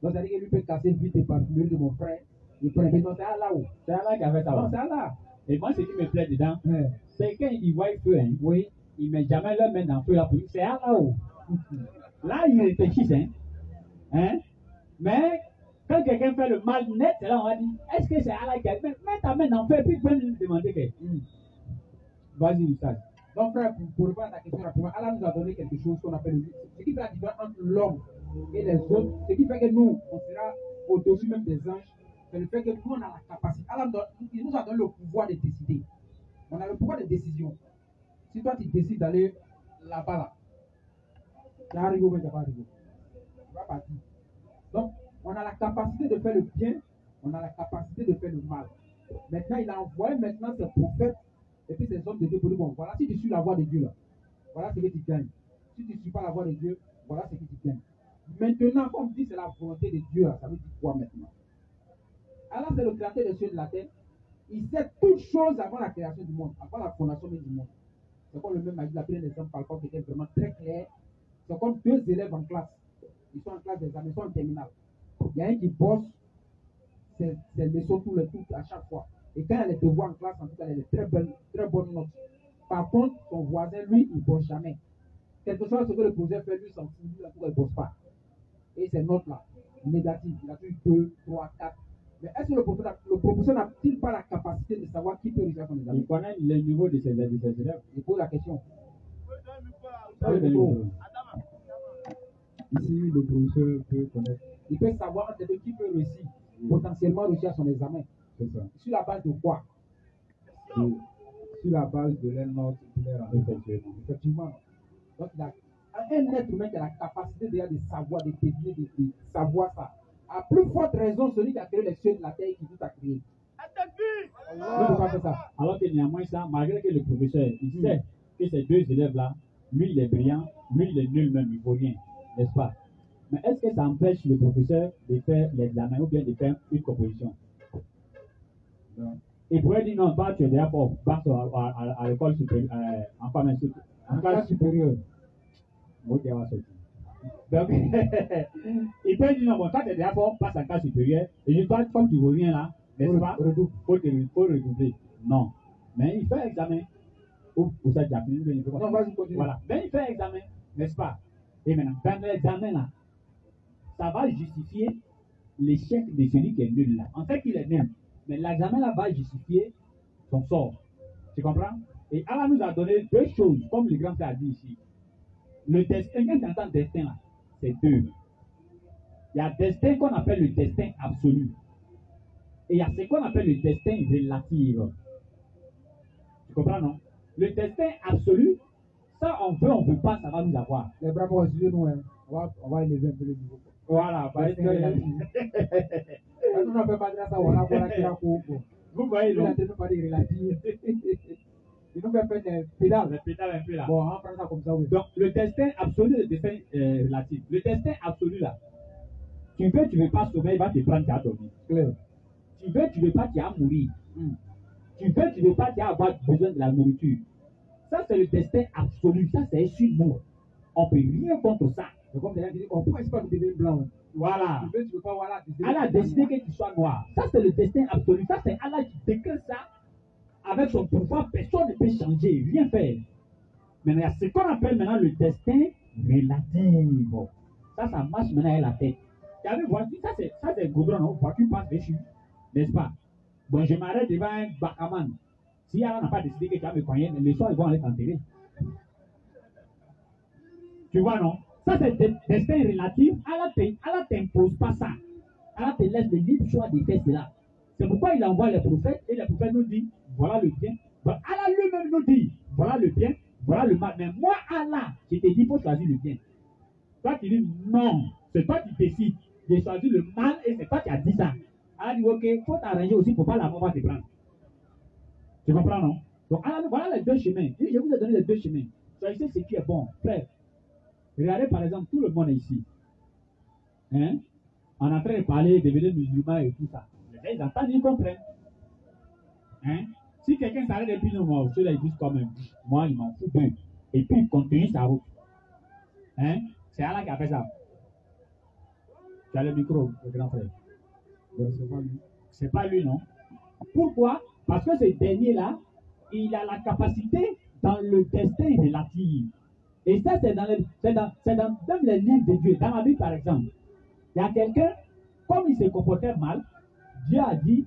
Donc, ça veut dire que lui peut casser vite et parfumer de mon frère. Il prend mais non, c'est Allah où? C'est Allah qui a fait ça. Non, c'est Allah. Et moi, ce qui me plaît dedans, c'est quand ils voient le feu, oui, ils ne mettent jamais leur main dans le feu là pour dire c'est Allah où? Là, ils réfléchissent, Mais quand quelqu'un fait le mal net, c'est là on va dire est-ce que c'est Allah qui a fait? Mets ta main dans le feu et puis tu peux lui demander que. Vas-y, Ustaz. Donc, frère, pour répondre à ta question rapidement, Allah nous a donné quelque chose qu'on appelle ce qui fait la différence entre l'homme et les autres, ce qui fait que nous, on sera au-dessus même des anges, c'est le fait que nous, on a la capacité. Allah il nous a donné le pouvoir de décider. On a le pouvoir de décision. Si toi, tu décides d'aller là-bas, là, tu arrives ou tu n'as pas arrivé. capacité de faire le bien, on a la capacité de faire le mal. Maintenant, il a envoyé maintenant ses prophètes et puis ses hommes de Dieu pour dire, bon, voilà, si tu suis la voie de Dieu là, voilà ce que tu gagnes. Si tu ne suis pas la voie de Dieu, voilà ce que tu gagnes. Maintenant, comme dit, c'est la volonté de Dieu, ça veut dire quoi maintenant? Alors, c'est le créateur des cieux et de la terre. Il sait toutes choses avant la création du monde, avant la fondation même du monde. C'est comme le même a dit, il a pris un exemple par contre qui était vraiment très clair. C'est comme deux élèves en classe. Ils sont en classe d'examen, ils sont en terminale. Il y a un qui bosse ses leçons tout à chaque fois. Et quand elle est devoir en classe, en tout cas, elle a très bonne note. Par contre, son voisin, lui, il ne bosse jamais. Quelque chose ce que le professeur fait, lui, s'en fout, lui, en tout cas, il ne bosse pas. Et ces notes-là, négatives, il a eu 2, 3, 4. Mais est-ce que le professeur n'a-t-il pas la capacité de savoir qui peut réussir son examen? Il connaît le niveau de ses élèves. Il pose la question. Ici, le professeur peut connaître. Il peut savoir entre deux qui peut réussir, potentiellement réussir son examen. C'est ça. Sur la base de quoi? Sur la base de leur note claire en effet. Effectivement. Donc, il a un être humain qui a la capacité déjà de savoir, de deviner, de savoir ça. À plus forte raison, celui qui a créé les cieux de la terre qui tout a créé. On ne peut pas faire ça. Alors que néanmoins, ça, malgré que le professeur, il sait que ces deux élèves-là, lui, il est brillant, lui, il est nul même, il ne vaut rien, n'est-ce pas? Mais est-ce que ça empêche le professeur de faire l'examen ou bien de faire une composition? Non. Il pourrait dire non, toi, tu es déjà fort, passe à l'école supérieure, en classe supérieure. Ok, on va sortir. Donc, il peut dire non, bon, toi, tu es déjà fort, passe en classe supérieure, et je toi, comme tu ne vaux rien là, n'est-ce pas? Faut redoubler. Non. Mais il fait l'examen. Ou ça, tu as fini, il peut Non, vas-y, continue. Voilà. Mais il fait l'examen, n'est-ce pas? Et maintenant, dans l'examen là, ça va justifier l'échec de celui qui est nul là. On sait qu'il est nul. Mais l'examen là va justifier son sort. Tu comprends? Et Allah nous a donné deux choses, comme le grand frère a dit ici. Le destin, quand tu entends destin là, c'est deux. Il y a destin qu'on appelle le destin absolu. Et il y a ce qu'on appelle le destin relatif. Tu comprends, non? Le destin absolu, ça on veut pas, ça va nous avoir. Les bras vont nous, hein. On va élever un peu le niveau. Voilà, parce que on ne peut pas dire ça, voilà, vous voyez, non? Il ne pas dire relatif. Il nous fait faire des pédales. Les pédales un peu là. Bon, on prend ça comme ça, oui. Donc, le destin absolu, le destin relatif. Le destin absolu là, tu veux pas sommeil, il va te prendre, tu as dormi. Claire. Tu veux pas, tu as mourir. Tu veux pas, tu as avoir besoin de la nourriture. Ça, c'est le destin absolu. Ça, c'est un mot. On ne peut rien contre ça. C'est comme quelqu'un qui dit, on ne peut pas nous devenir blanc. Voilà. Tu veux pas, voilà. Allah a décidé que tu sois noir. Ça, c'est le destin absolu. Ça, c'est Allah qui décrète ça. Avec son pouvoir, personne ne peut changer, rien faire. Mais il y a ce qu'on appelle maintenant le destin relatif. Ça marche maintenant avec la tête. Tu as vu, ça c'est goudron, non? Voiture passe dessus, n'est-ce pas? Bon, je m'arrête devant un bakaman. Si Allah n'a pas décidé que tu as me cogner, le soir, ils vont aller t'enterrer. Tu vois, non? Ça, c'est destin relatif. Allah t'impose pas ça. Allah te laisse le libre choix de faire cela. C'est pourquoi il envoie les prophètes et les prophètes nous disent voilà le bien. Allah lui-même nous dit voilà le bien, voilà le mal. Mais moi, Allah, je te dis il faut choisir le bien. Toi, tu dis non, c'est toi qui décides de choisir le mal et c'est toi qui as dit ça. Allah dit ok, il faut t'arranger aussi pour pas la mort va te prendre. Tu comprends, non? Donc, Allah, voilà les deux chemins. Je vous ai donné les deux chemins. Choisissez ce qui est bon, frère. Regardez par exemple, tout le monde est ici. Hein? On est en train de parler, devenir musulman et tout ça. Ils entendent, ils comprennent. Hein? Si quelqu'un s'arrête depuis nous, moi, ceux-là, ils disent quand même, moi, il m'en fout d'eux. Et puis, il continue sa route. Hein? C'est Allah qui a fait ça. Tu as le micro, le grand frère. C'est pas lui, non? Pourquoi? Parce que ce dernier-là, il a la capacité dans le destin relatif. Et ça, c'est dans les livres de Dieu. Dans la Bible, par exemple, il y a quelqu'un, comme il se comportait mal, Dieu a dit,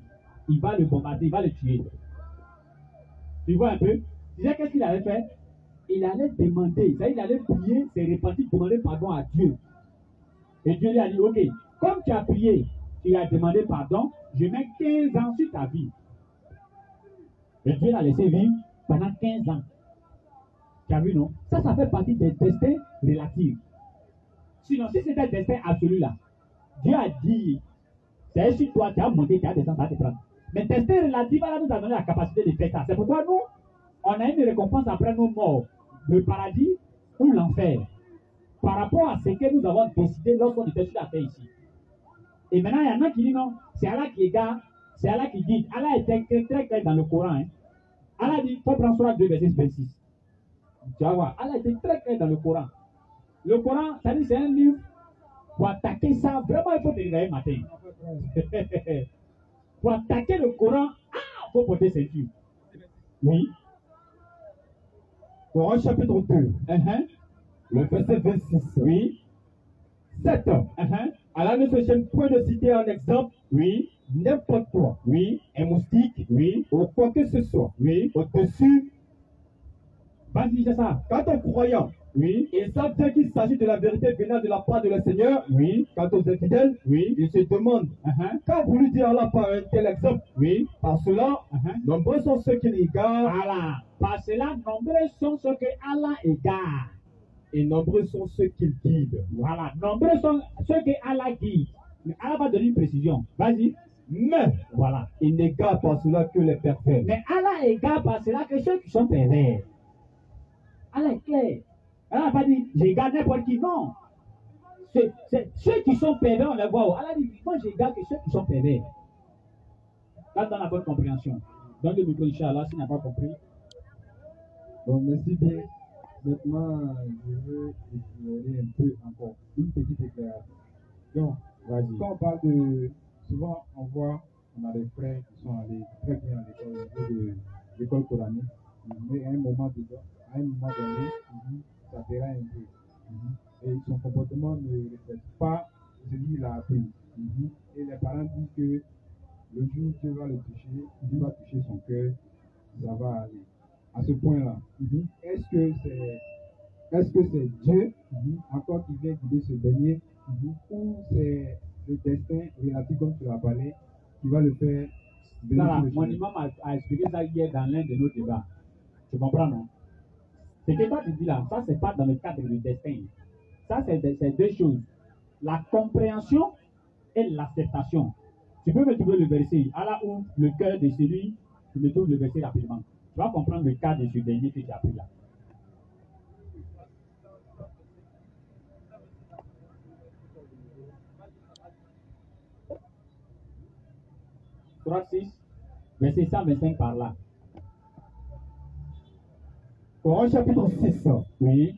il va le bombarder, il va le tuer. Tu vois un peu? Tu sais qu'est-ce qu'il avait fait? Il allait demander, il allait prier, se repentir, demander pardon à Dieu. Et Dieu lui a dit, ok, comme tu as prié, tu as demandé pardon, je mets 15 ans sur ta vie. Et Dieu l'a laissé vivre pendant 15 ans. Tu as vu, non? Ça fait partie des destins relatifs. Sinon, si c'était un destin absolu là, Dieu a dit, C'est sur toi, tu as monté, tu as descendu, ça va te prendre. Mais destin relatif, Allah nous a donné la capacité de faire ça. C'est pourquoi nous, on a une récompense après nos morts, le paradis ou l'enfer, par rapport à ce que nous avons décidé lorsqu'on était sur la terre ici. Et maintenant, il y en a qui disent non, c'est Allah qui égare, c'est Allah qui dit. Allah est très, très clair dans le Coran. Hein. Allah dit, il faut prendre Surah 2, verset 26. Tu vas voir, Allah était très clair dans le Coran. Le Coran, ça dit, c'est un livre, pour attaquer ça, vraiment, il faut te réveiller matin. Pour attaquer le Coran, il faut porter ceinture. Oui. Coran chapitre 2, le verset 26. Oui. 7. Allah ne se gêne point de citer un exemple. Oui. N'importe quoi. Oui. Un moustique. Oui. Ou quoi que ce soit. Oui. Au-dessus. Vas-y, c'est ça. Quant aux croyants, oui, ils savent bien qu'il s'agit de la vérité venant de la part de le Seigneur. Oui. Quant aux infidèles, oui, ils se demandent qu'a voulu dire Allah par un tel exemple. Oui. Par cela, nombreux sont ceux qui l'égarent. Voilà. Par cela, nombreux sont ceux que Allah égare. Et nombreux sont ceux qu'il guide. Voilà. Nombreux sont ceux que Allah guide. Mais Allah va donner une précision. Vas-y. Mais, voilà. Il n'égare par cela que les pervers. Mais Allah égare par cela que ceux qui sont pervers. Allah est clair. Allah n'a pas dit, j'égare n'importe qui. Non. Ceux qui sont pervers, on les voit. Allah dit, moi j'égare que ceux qui sont pervers. Là, dans la bonne compréhension. Donne le micro, Inch'Allah, s'il n'a pas compris. Bon, merci bien. Maintenant, je veux éclairer un peu encore. Une petite éclairage. Donc, quand on parle de... Souvent, on a des frères qui sont allés très bien à l'école, de l'école coranique. Mais à un moment donné, ça déraille un peu. Et son comportement ne reflète pas ce qu'il a appris. Et les parents disent que le jour où Dieu va le toucher, Dieu va toucher son cœur, ça va aller. À ce point-là, est-ce que c'est Dieu encore qui vient guider ce dernier, ou c'est le destin relatif, comme tu l'as parlé, qui va le faire? Voilà, mon imam a expliqué ça hier dans l'un de nos débats. Tu comprends, non? Ce que toi tu dis là, ça c'est pas dans le cadre du destin. Ça c'est deux choses. La compréhension et l'acceptation. Tu peux me trouver le verset. Allah ouvre le cœur de celui qui me trouve le verset rapidement. Tu vas comprendre le cas de ce dernier que tu as pris là. Surah 6, verset 125 par là. Coran chapitre 6. Oui.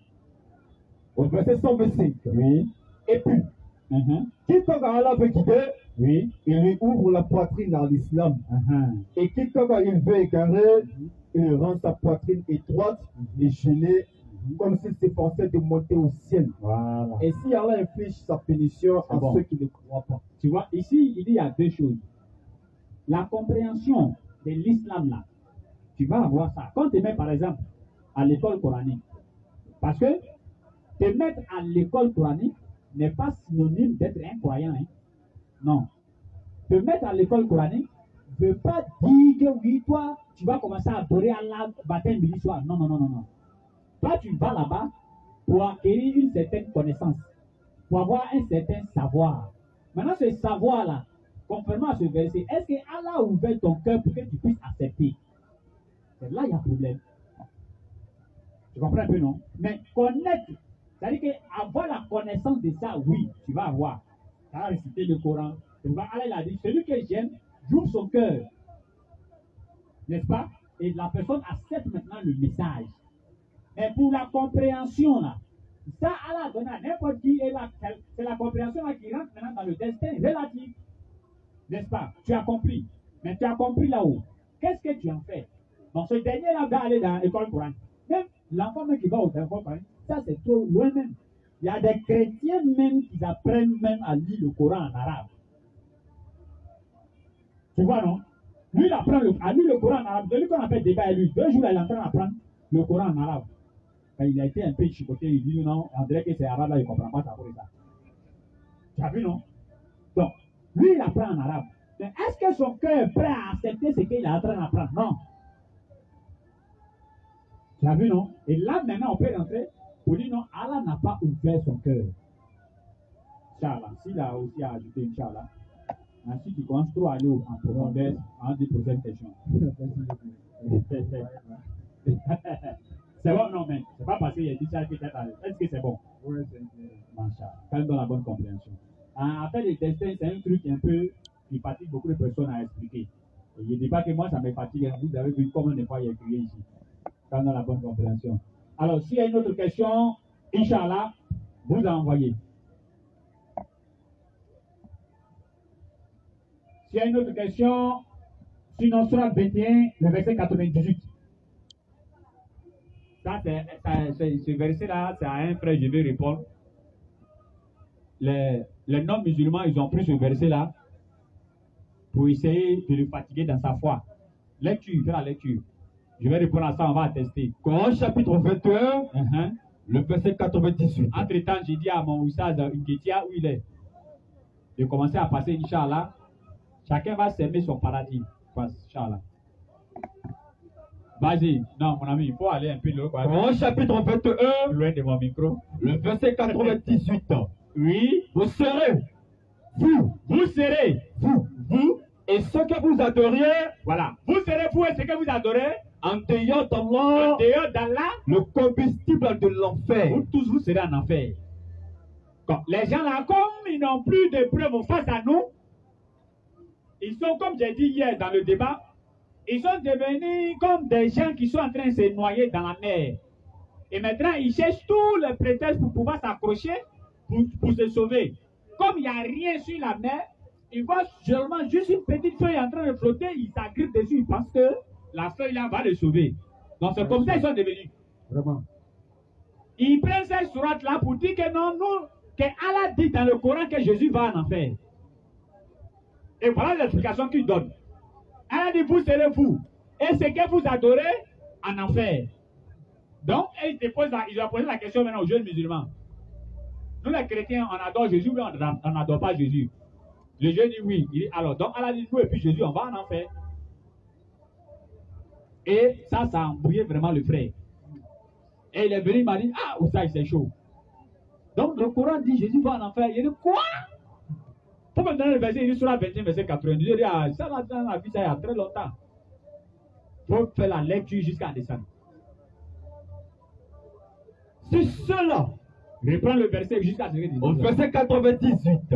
Au verset 125. Oui. Et puis, quiconque Allah veut guider, il lui ouvre la poitrine à l'islam. Et quiconque il veut égarer, il rend sa poitrine étroite et gênée, comme s'il s'efforçait de monter au ciel. Voilà. Et si Allah inflige sa punition à ceux qui ne croient pas. Tu vois, ici, il y a deux choses. La compréhension de l'islam là, tu vas avoir ça. Quand tu mets par exemple à l'école coranique, parce que te mettre à l'école coranique n'est pas synonyme d'être un croyant. Hein? Non. Te mettre à l'école coranique ne veut pas dire que oui, toi, tu vas commencer à adorer Allah matin, midi, soir. Non, non, non, non, non. Toi, tu vas là-bas pour acquérir une certaine connaissance, pour avoir un certain savoir. Maintenant, ce savoir-là, conformément à ce verset, est-ce que Allah a ouvert ton cœur pour que tu puisses accepter? C'est là il y a un problème. Tu comprends un peu, non? Mais connaître, c'est-à-dire qu'avoir la connaissance de ça, oui, tu vas avoir. Tu vas réciter le Coran. Allah a dit, celui que j'aime, j'ouvre son cœur. N'est-ce pas? Et la personne accepte maintenant le message. Mais pour la compréhension, là, ça, Allah a donné à n'importe qui, et c'est la compréhension là, qui rentre maintenant dans le destin relatif. N'est-ce pas? Tu as compris. Mais tu as compris là-haut. Qu'est-ce que tu en fais? Donc, ce dernier-là va aller dans l'école coranique. Même l'enfant qui va au école coranique, ça c'est trop loin même. Il y a des chrétiens même qui apprennent même à lire le Coran en arabe. Tu vois, non? Lui, il apprend à lire le Coran en arabe. Celui qu'on appelle débat et lui. 2 jours, il est en train d'apprendre le Coran en arabe. Quand il a été un peu chicoté, il dit non, on dirait que c'est arabe là, il ne comprend pas ça pour ça. Tu as vu, non? Donc, lui, il apprend en arabe. Mais est-ce que son cœur est prêt à accepter ce qu'il est en train d'apprendre? Non. Tu as vu, non? Et là, maintenant, on peut rentrer pour dire non, Allah n'a pas ouvert son cœur. Inch'Allah. S'il a aussi ajouté Inch'Allah. Ensuite, tu commences trop à aller en profondeur en dit prochaine question. C'est bon, non, mais c'est pas parce qu'il y a dit ça que tu est-ce que c'est bon? Oui, c'est Mancha, quand même dans la bonne compréhension. En fait, le destin, c'est un truc un peu qui fatigue beaucoup de personnes à expliquer. Et je ne dis pas que moi, ça me fatigue. Vous avez vu combien de fois il y a crié ici. Quand même dans la bonne compréhension. Alors, s'il y a une autre question, Inch'Allah, vous envoyez. S'il y a une autre question, sinon, sur 21, le verset 98. Ce verset-là, c'est à un frère, je vais répondre. Les non-musulmans, ils ont pris ce verset-là pour essayer de le fatiguer dans sa foi. Lecture, fais la lecture. Je vais répondre à ça, on va attester. Coran chapitre 21, le verset 98. Entre-temps, j'ai dit à mon Oussad Ngetia où il est de commencer à passer, Inch'Allah. Chacun va s'aimer son paradis. Inch'Allah. Vas-y. Non, mon ami, il faut aller un peu loin. Coran chapitre 21, loin de mon micro. Le verset 98. Oui. Vous serez, vous serez, vous, et ce que vous adorez, voilà. Vous serez vous et ce que vous adorez, en dehors d'Allah, le combustible de l'enfer. Vous tous, vous serez en enfer. Les gens là, comme ils n'ont plus de preuves face à nous, ils sont, comme j'ai dit hier dans le débat, ils sont devenus comme des gens qui sont en train de se noyer dans la mer. Et maintenant, ils cherchent tous les prétextes pour pouvoir s'accrocher, pour se sauver. Comme il n'y a rien sur la mer, ils voient seulement juste une petite feuille en train de flotter, ils s'agrippent dessus, ils pensent que la feuille là va les sauver. Donc c'est comme ça qu'ils sont devenus. Vraiment. Ils prennent cette sourate là pour dire que non, nous, que Allah dit dans le Coran que Jésus va en enfer. Et voilà l'explication qu'il donne. Allah dit, vous serez vous. Et ce que vous adorez en enfer. Donc, ils ont posé la question maintenant aux jeunes musulmans. Nous les chrétiens, on adore Jésus, mais on n'adore pas Jésus. Le jeune dit oui. Il dit alors, donc Allah dit nous et puis Jésus, on va en enfer. Et ça a embrouillé vraiment le frère. Et il est venu, il m'a dit, ah, où ça, c'est chaud. Donc le Coran dit Jésus va en enfer. Il dit quoi? Pour me donner le verset, il dit sur la 21, verset 90. Il dit, ah, ça on a vu ça il y a très longtemps. Il faut faire la lecture jusqu'à descendre. C'est cela. Reprends le verset jusqu'à ce que tu dis. Au verset 98.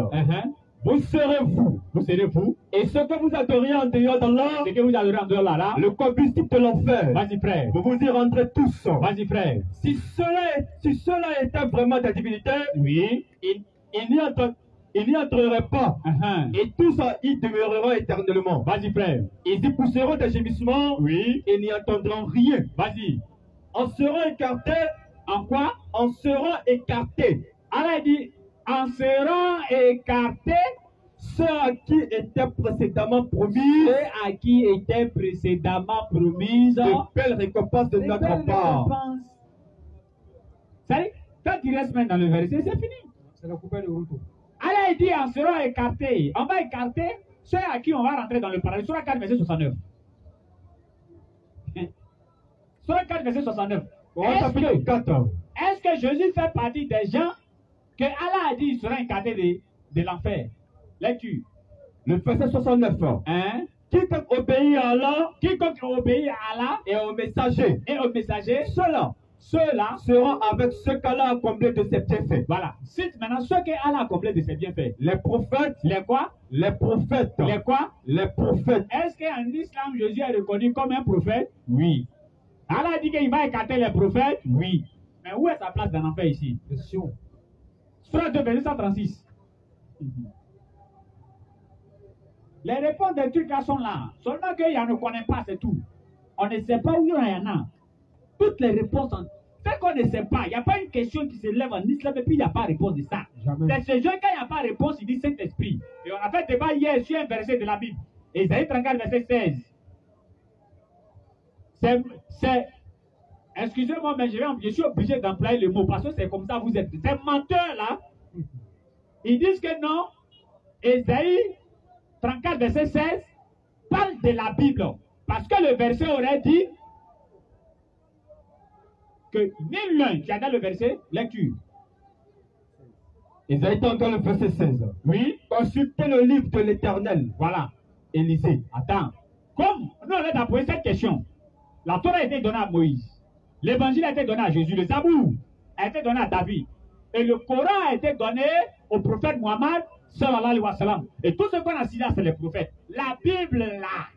Vous serez vous, et ce que vous adorez en dehors d'Allah, le combustible de l'enfer. Vas-y frère. Vous vous y rendrez tous. Vas-y frère. Si cela était vraiment ta divinité, oui, il n'y entrerait pas. Et tous y demeureront éternellement. Vas-y frère. Ils y pousseront des gémissements. Oui. Et n'y entendront rien. Vas-y. En seront écartés. En quoi? En seront écartés. Allah dit, en seront écartés ceux à qui étaient précédemment promis. De belles récompenses de notre part. C'est-à-dire, quand tu restes maintenant dans le verset, c'est fini. C'est la coupelle de route. Allah dit, en seront écartés. On va écarter ceux à qui on va rentrer dans le paradis. Sur la 4, verset 69. Sur la 4, verset 69. Est-ce que Jésus fait partie des gens que Allah a dit qu'il sera écarté de l'enfer? Lecture. Le verset 69. Quiconque obéit à Allah, et aux messagers, ceux-là seront avec ceux qu'Allah a comblés de ses bienfaits. Voilà. Cite maintenant ceux qu'Allah a comblés de ses bienfaits. Les prophètes. Les quoi? Les prophètes. Les quoi? Les prophètes. Est-ce qu'en islam, Jésus est reconnu comme un prophète? Oui. Allah dit qu'il va écarter les prophètes? Oui. Mais où est sa place dans l'enfer ici? Question. Surah 2, verset 136. Les réponses des trucs là sont là. Seulement qu'il ne connaît pas, c'est tout. On ne sait pas où il y en a. Toutes les réponses, c'est qu'on ne sait pas. Il n'y a pas une question qui se lève en islam et puis il n'y a pas de réponse de ça. C'est ce jeu, quand il n'y a pas de réponse, il dit Saint-Esprit. Et on a fait débat hier sur un verset de la Bible. Ésaïe 34, verset 16. Excusez-moi, mais je suis obligé d'employer le mot parce que c'est comme ça vous êtes. Ces menteurs-là, ils disent que non, Ésaïe 34, verset 16 parle de la Bible. Parce que le verset aurait dit que ni l'un, tu as le verset, lecture. Ésaïe 34, le verset 16. Oui. Consultez le livre de l'Éternel. Voilà. Et lisez. Attends. Comme nous, on a posé cette question. La Torah a été donnée à Moïse. L'évangile a été donné à Jésus. Le Zabour a été donné à David. Et le Coran a été donné au prophète Mohammed, sallallahu alayhi wa sallam. Et tout ce qu'on a cité, c'est les prophètes. La Bible, là,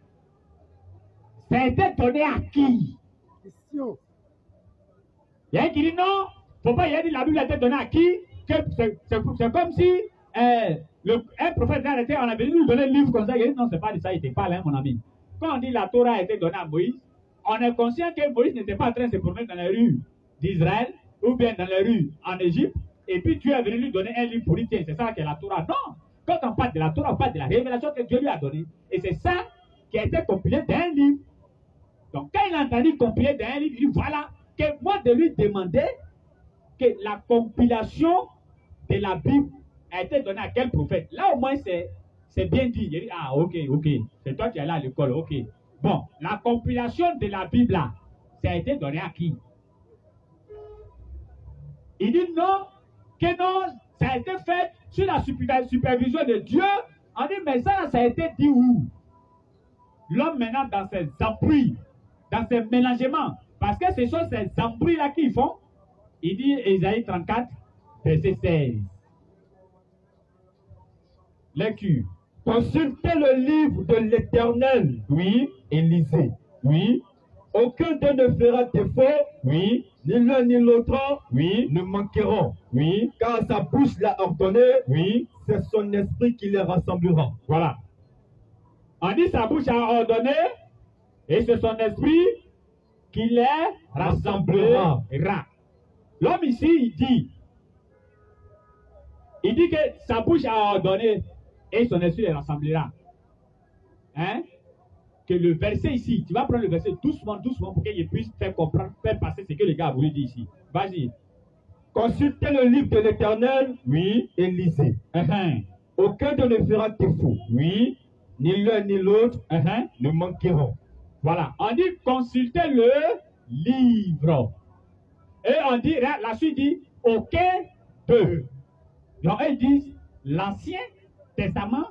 ça a été donné à qui? Question. Il y a un qui dit non, faut pas, il a dit la Bible a été donnée à qui? C'est comme si un prophète arrêté, on avait dit nous donner un livre comme ça. Il a dit non, c'est pas de ça, il était pas là, mon ami. Quand on dit la Torah a été donnée à Moïse, on est conscient que Moïse n'était pas en train de se promener dans les rues d'Israël ou bien dans les rues en Égypte, et puis Dieu est venu lui donner un livre pour lui dire c'est ça qu'est la Torah. Non! Quand on parle de la Torah, on parle de la révélation que Dieu lui a donnée. Et c'est ça qui a été compilé dans un livre. Donc quand il a entendu compiler dans un livre, il dit voilà, que moi de lui demander que la compilation de la Bible a été donnée à quel prophète. Là au moins c'est bien dit. Il dit ah ok, c'est toi qui es allé à l'école, ok. Bon, la compilation de la Bible là, ça a été donné à qui? Il dit non, que non, ça a été fait sous la supervision de Dieu. On dit mais ça a été dit où? L'homme maintenant dans ses embrouilles, dans ses mélangements, parce que ce sont ces embrouilles là qu'ils font. Il dit Ésaïe 34, verset 16. Lecture. Consultez le livre de l'Éternel. Oui. Et lisez. Oui. Aucun d'eux ne fera défaut. Oui. Ni l'un ni l'autre. Oui. Ne manqueront. Oui. Car sa bouche l'a ordonné. Oui. C'est son esprit qui les rassemblera. Voilà. On dit sa bouche a ordonné et c'est son esprit qui les rassemblera. L'homme ici, il dit que sa bouche a ordonné et son esprit les rassemblera. Hein? Que le verset ici, tu vas prendre le verset doucement pour qu'il puisse faire comprendre, faire passer ce que le gars a voulu dire ici. Vas-y. Consultez le livre de l'Éternel. Oui. Et lisez. Aucun d'eux ne fera défaut. Oui. Ni l'un ni l'autre ne manqueront. Voilà. On dit consultez le livre. Et on dit, la suite dit, aucun d'eux. Donc, ils disent l'Ancien Testament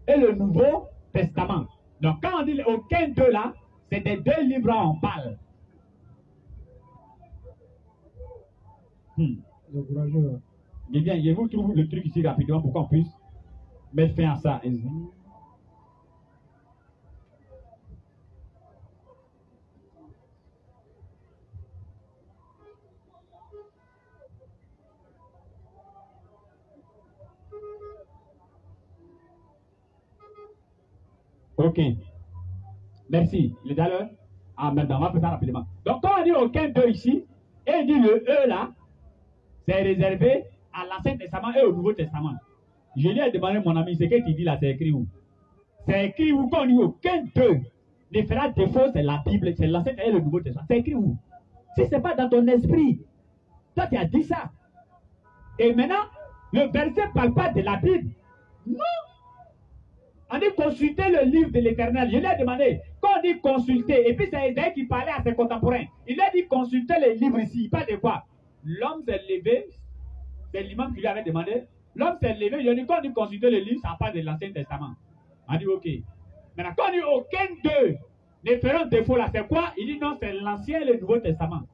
et le Nouveau Testament. Donc, quand on dit aucun d'eux là, c'est des deux livres on parle. Je vous trouve le truc ici rapidement pour qu'on puisse mettre fin à ça. Ok. Merci. Les d'ailleurs. Ah, maintenant, on va faire ça rapidement. Donc, quand on dit aucun d'eux ici, et il dit le E là, c'est réservé à l'Ancien Testament et au Nouveau Testament. Je lui ai demandé, mon ami, ce que tu dis là, c'est écrit où? C'est écrit où? Quand on dit aucun d'eux ne fera défaut, c'est la Bible, c'est l'Ancien Testament et le Nouveau Testament. C'est écrit où? Si ce n'est pas dans ton esprit, toi tu as dit ça. Et maintenant, le verset ne parle pas de la Bible. Non! On dit consulter le livre de l'Éternel. Je lui ai demandé, quand on dit consulter, et puis c'est Isaïe qui parlait à ses contemporains, il a dit consulter les livres ici, pas de quoi. L'homme s'est levé, c'est l'imam qui lui avait demandé, l'homme s'est levé, il a dit quand on dit consulter le livre, ça parle de l'Ancien Testament. On dit ok. Maintenant, quand on dit aucun d'eux ne feront défaut là, c'est quoi? Il dit non, c'est l'Ancien et le Nouveau Testament.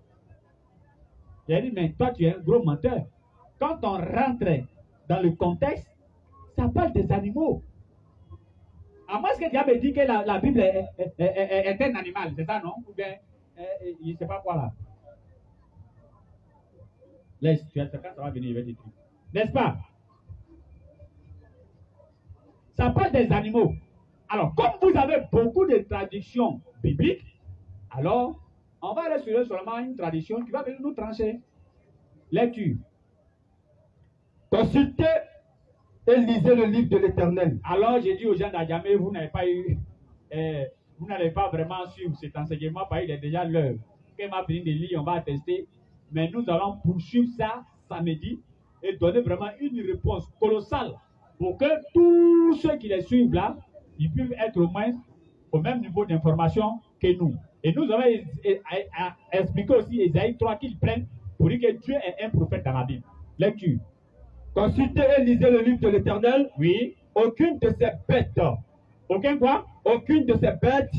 Il a dit, mais toi tu es un gros menteur. Quand on rentre dans le contexte, ça parle des animaux. À moins que diable dit que la Bible est un animal, c'est ça, non? Ou bien, je ne sais pas quoi là. Laisse, quand ça va venir, il va dire. N'est-ce pas? Ça parle des animaux. Alors, comme vous avez beaucoup de traductions bibliques, alors, on va aller sur seulement une tradition qui va venir nous trancher. Lecture. Consultez et lisez le livre de l'Éternel. Alors, j'ai dit aux gens d'Adjamé, vous n'avez pas eu, vous n'allez pas vraiment suivre cet enseignement, parce qu'il est déjà l'heure. Quand m'a fini de lire, on va tester. Mais nous allons poursuivre ça samedi et donner vraiment une réponse colossale pour que tous ceux qui les suivent là, ils puissent être au moins au même niveau d'information que nous. Et nous allons expliquer aussi Ésaïe 3 qu'ils prennent pour dire que Dieu est un prophète dans la Bible. Lecture. consultez et lisez le livre de l'Éternel. Oui. Aucune de ces bêtes. Aucun quoi? Aucune de ces bêtes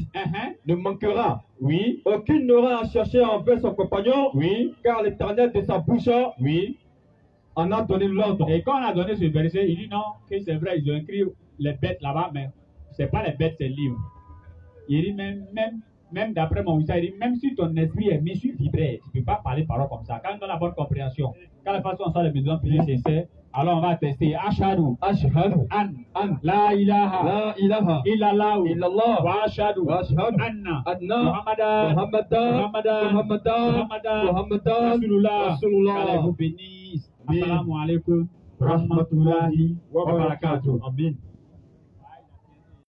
ne manquera. Oui. Aucune n'aura à chercher envers son compagnon. Oui. Car l'Éternel de sa bouche. Oui. En a donné l'ordre. Et quand on a donné ce verset, il dit non, que c'est vrai, ils ont écrit les bêtes là-bas, mais c'est pas les bêtes, c'est le livre. Il dit même d'après mon visage, il dit même si ton esprit est mis sur vibré, tu ne peux pas parler parole comme ça. Quand on a la bonne compréhension, quand la façon on sort les besoins plus sincères, alors on va tester Ashhadu an la ilaha illallah wa ashhadu anna Muhammadan Rasulullah. Qu'Allah vous bénisse. Assalamu alaikum wa rahmatullahi wa barakatuh. Amin.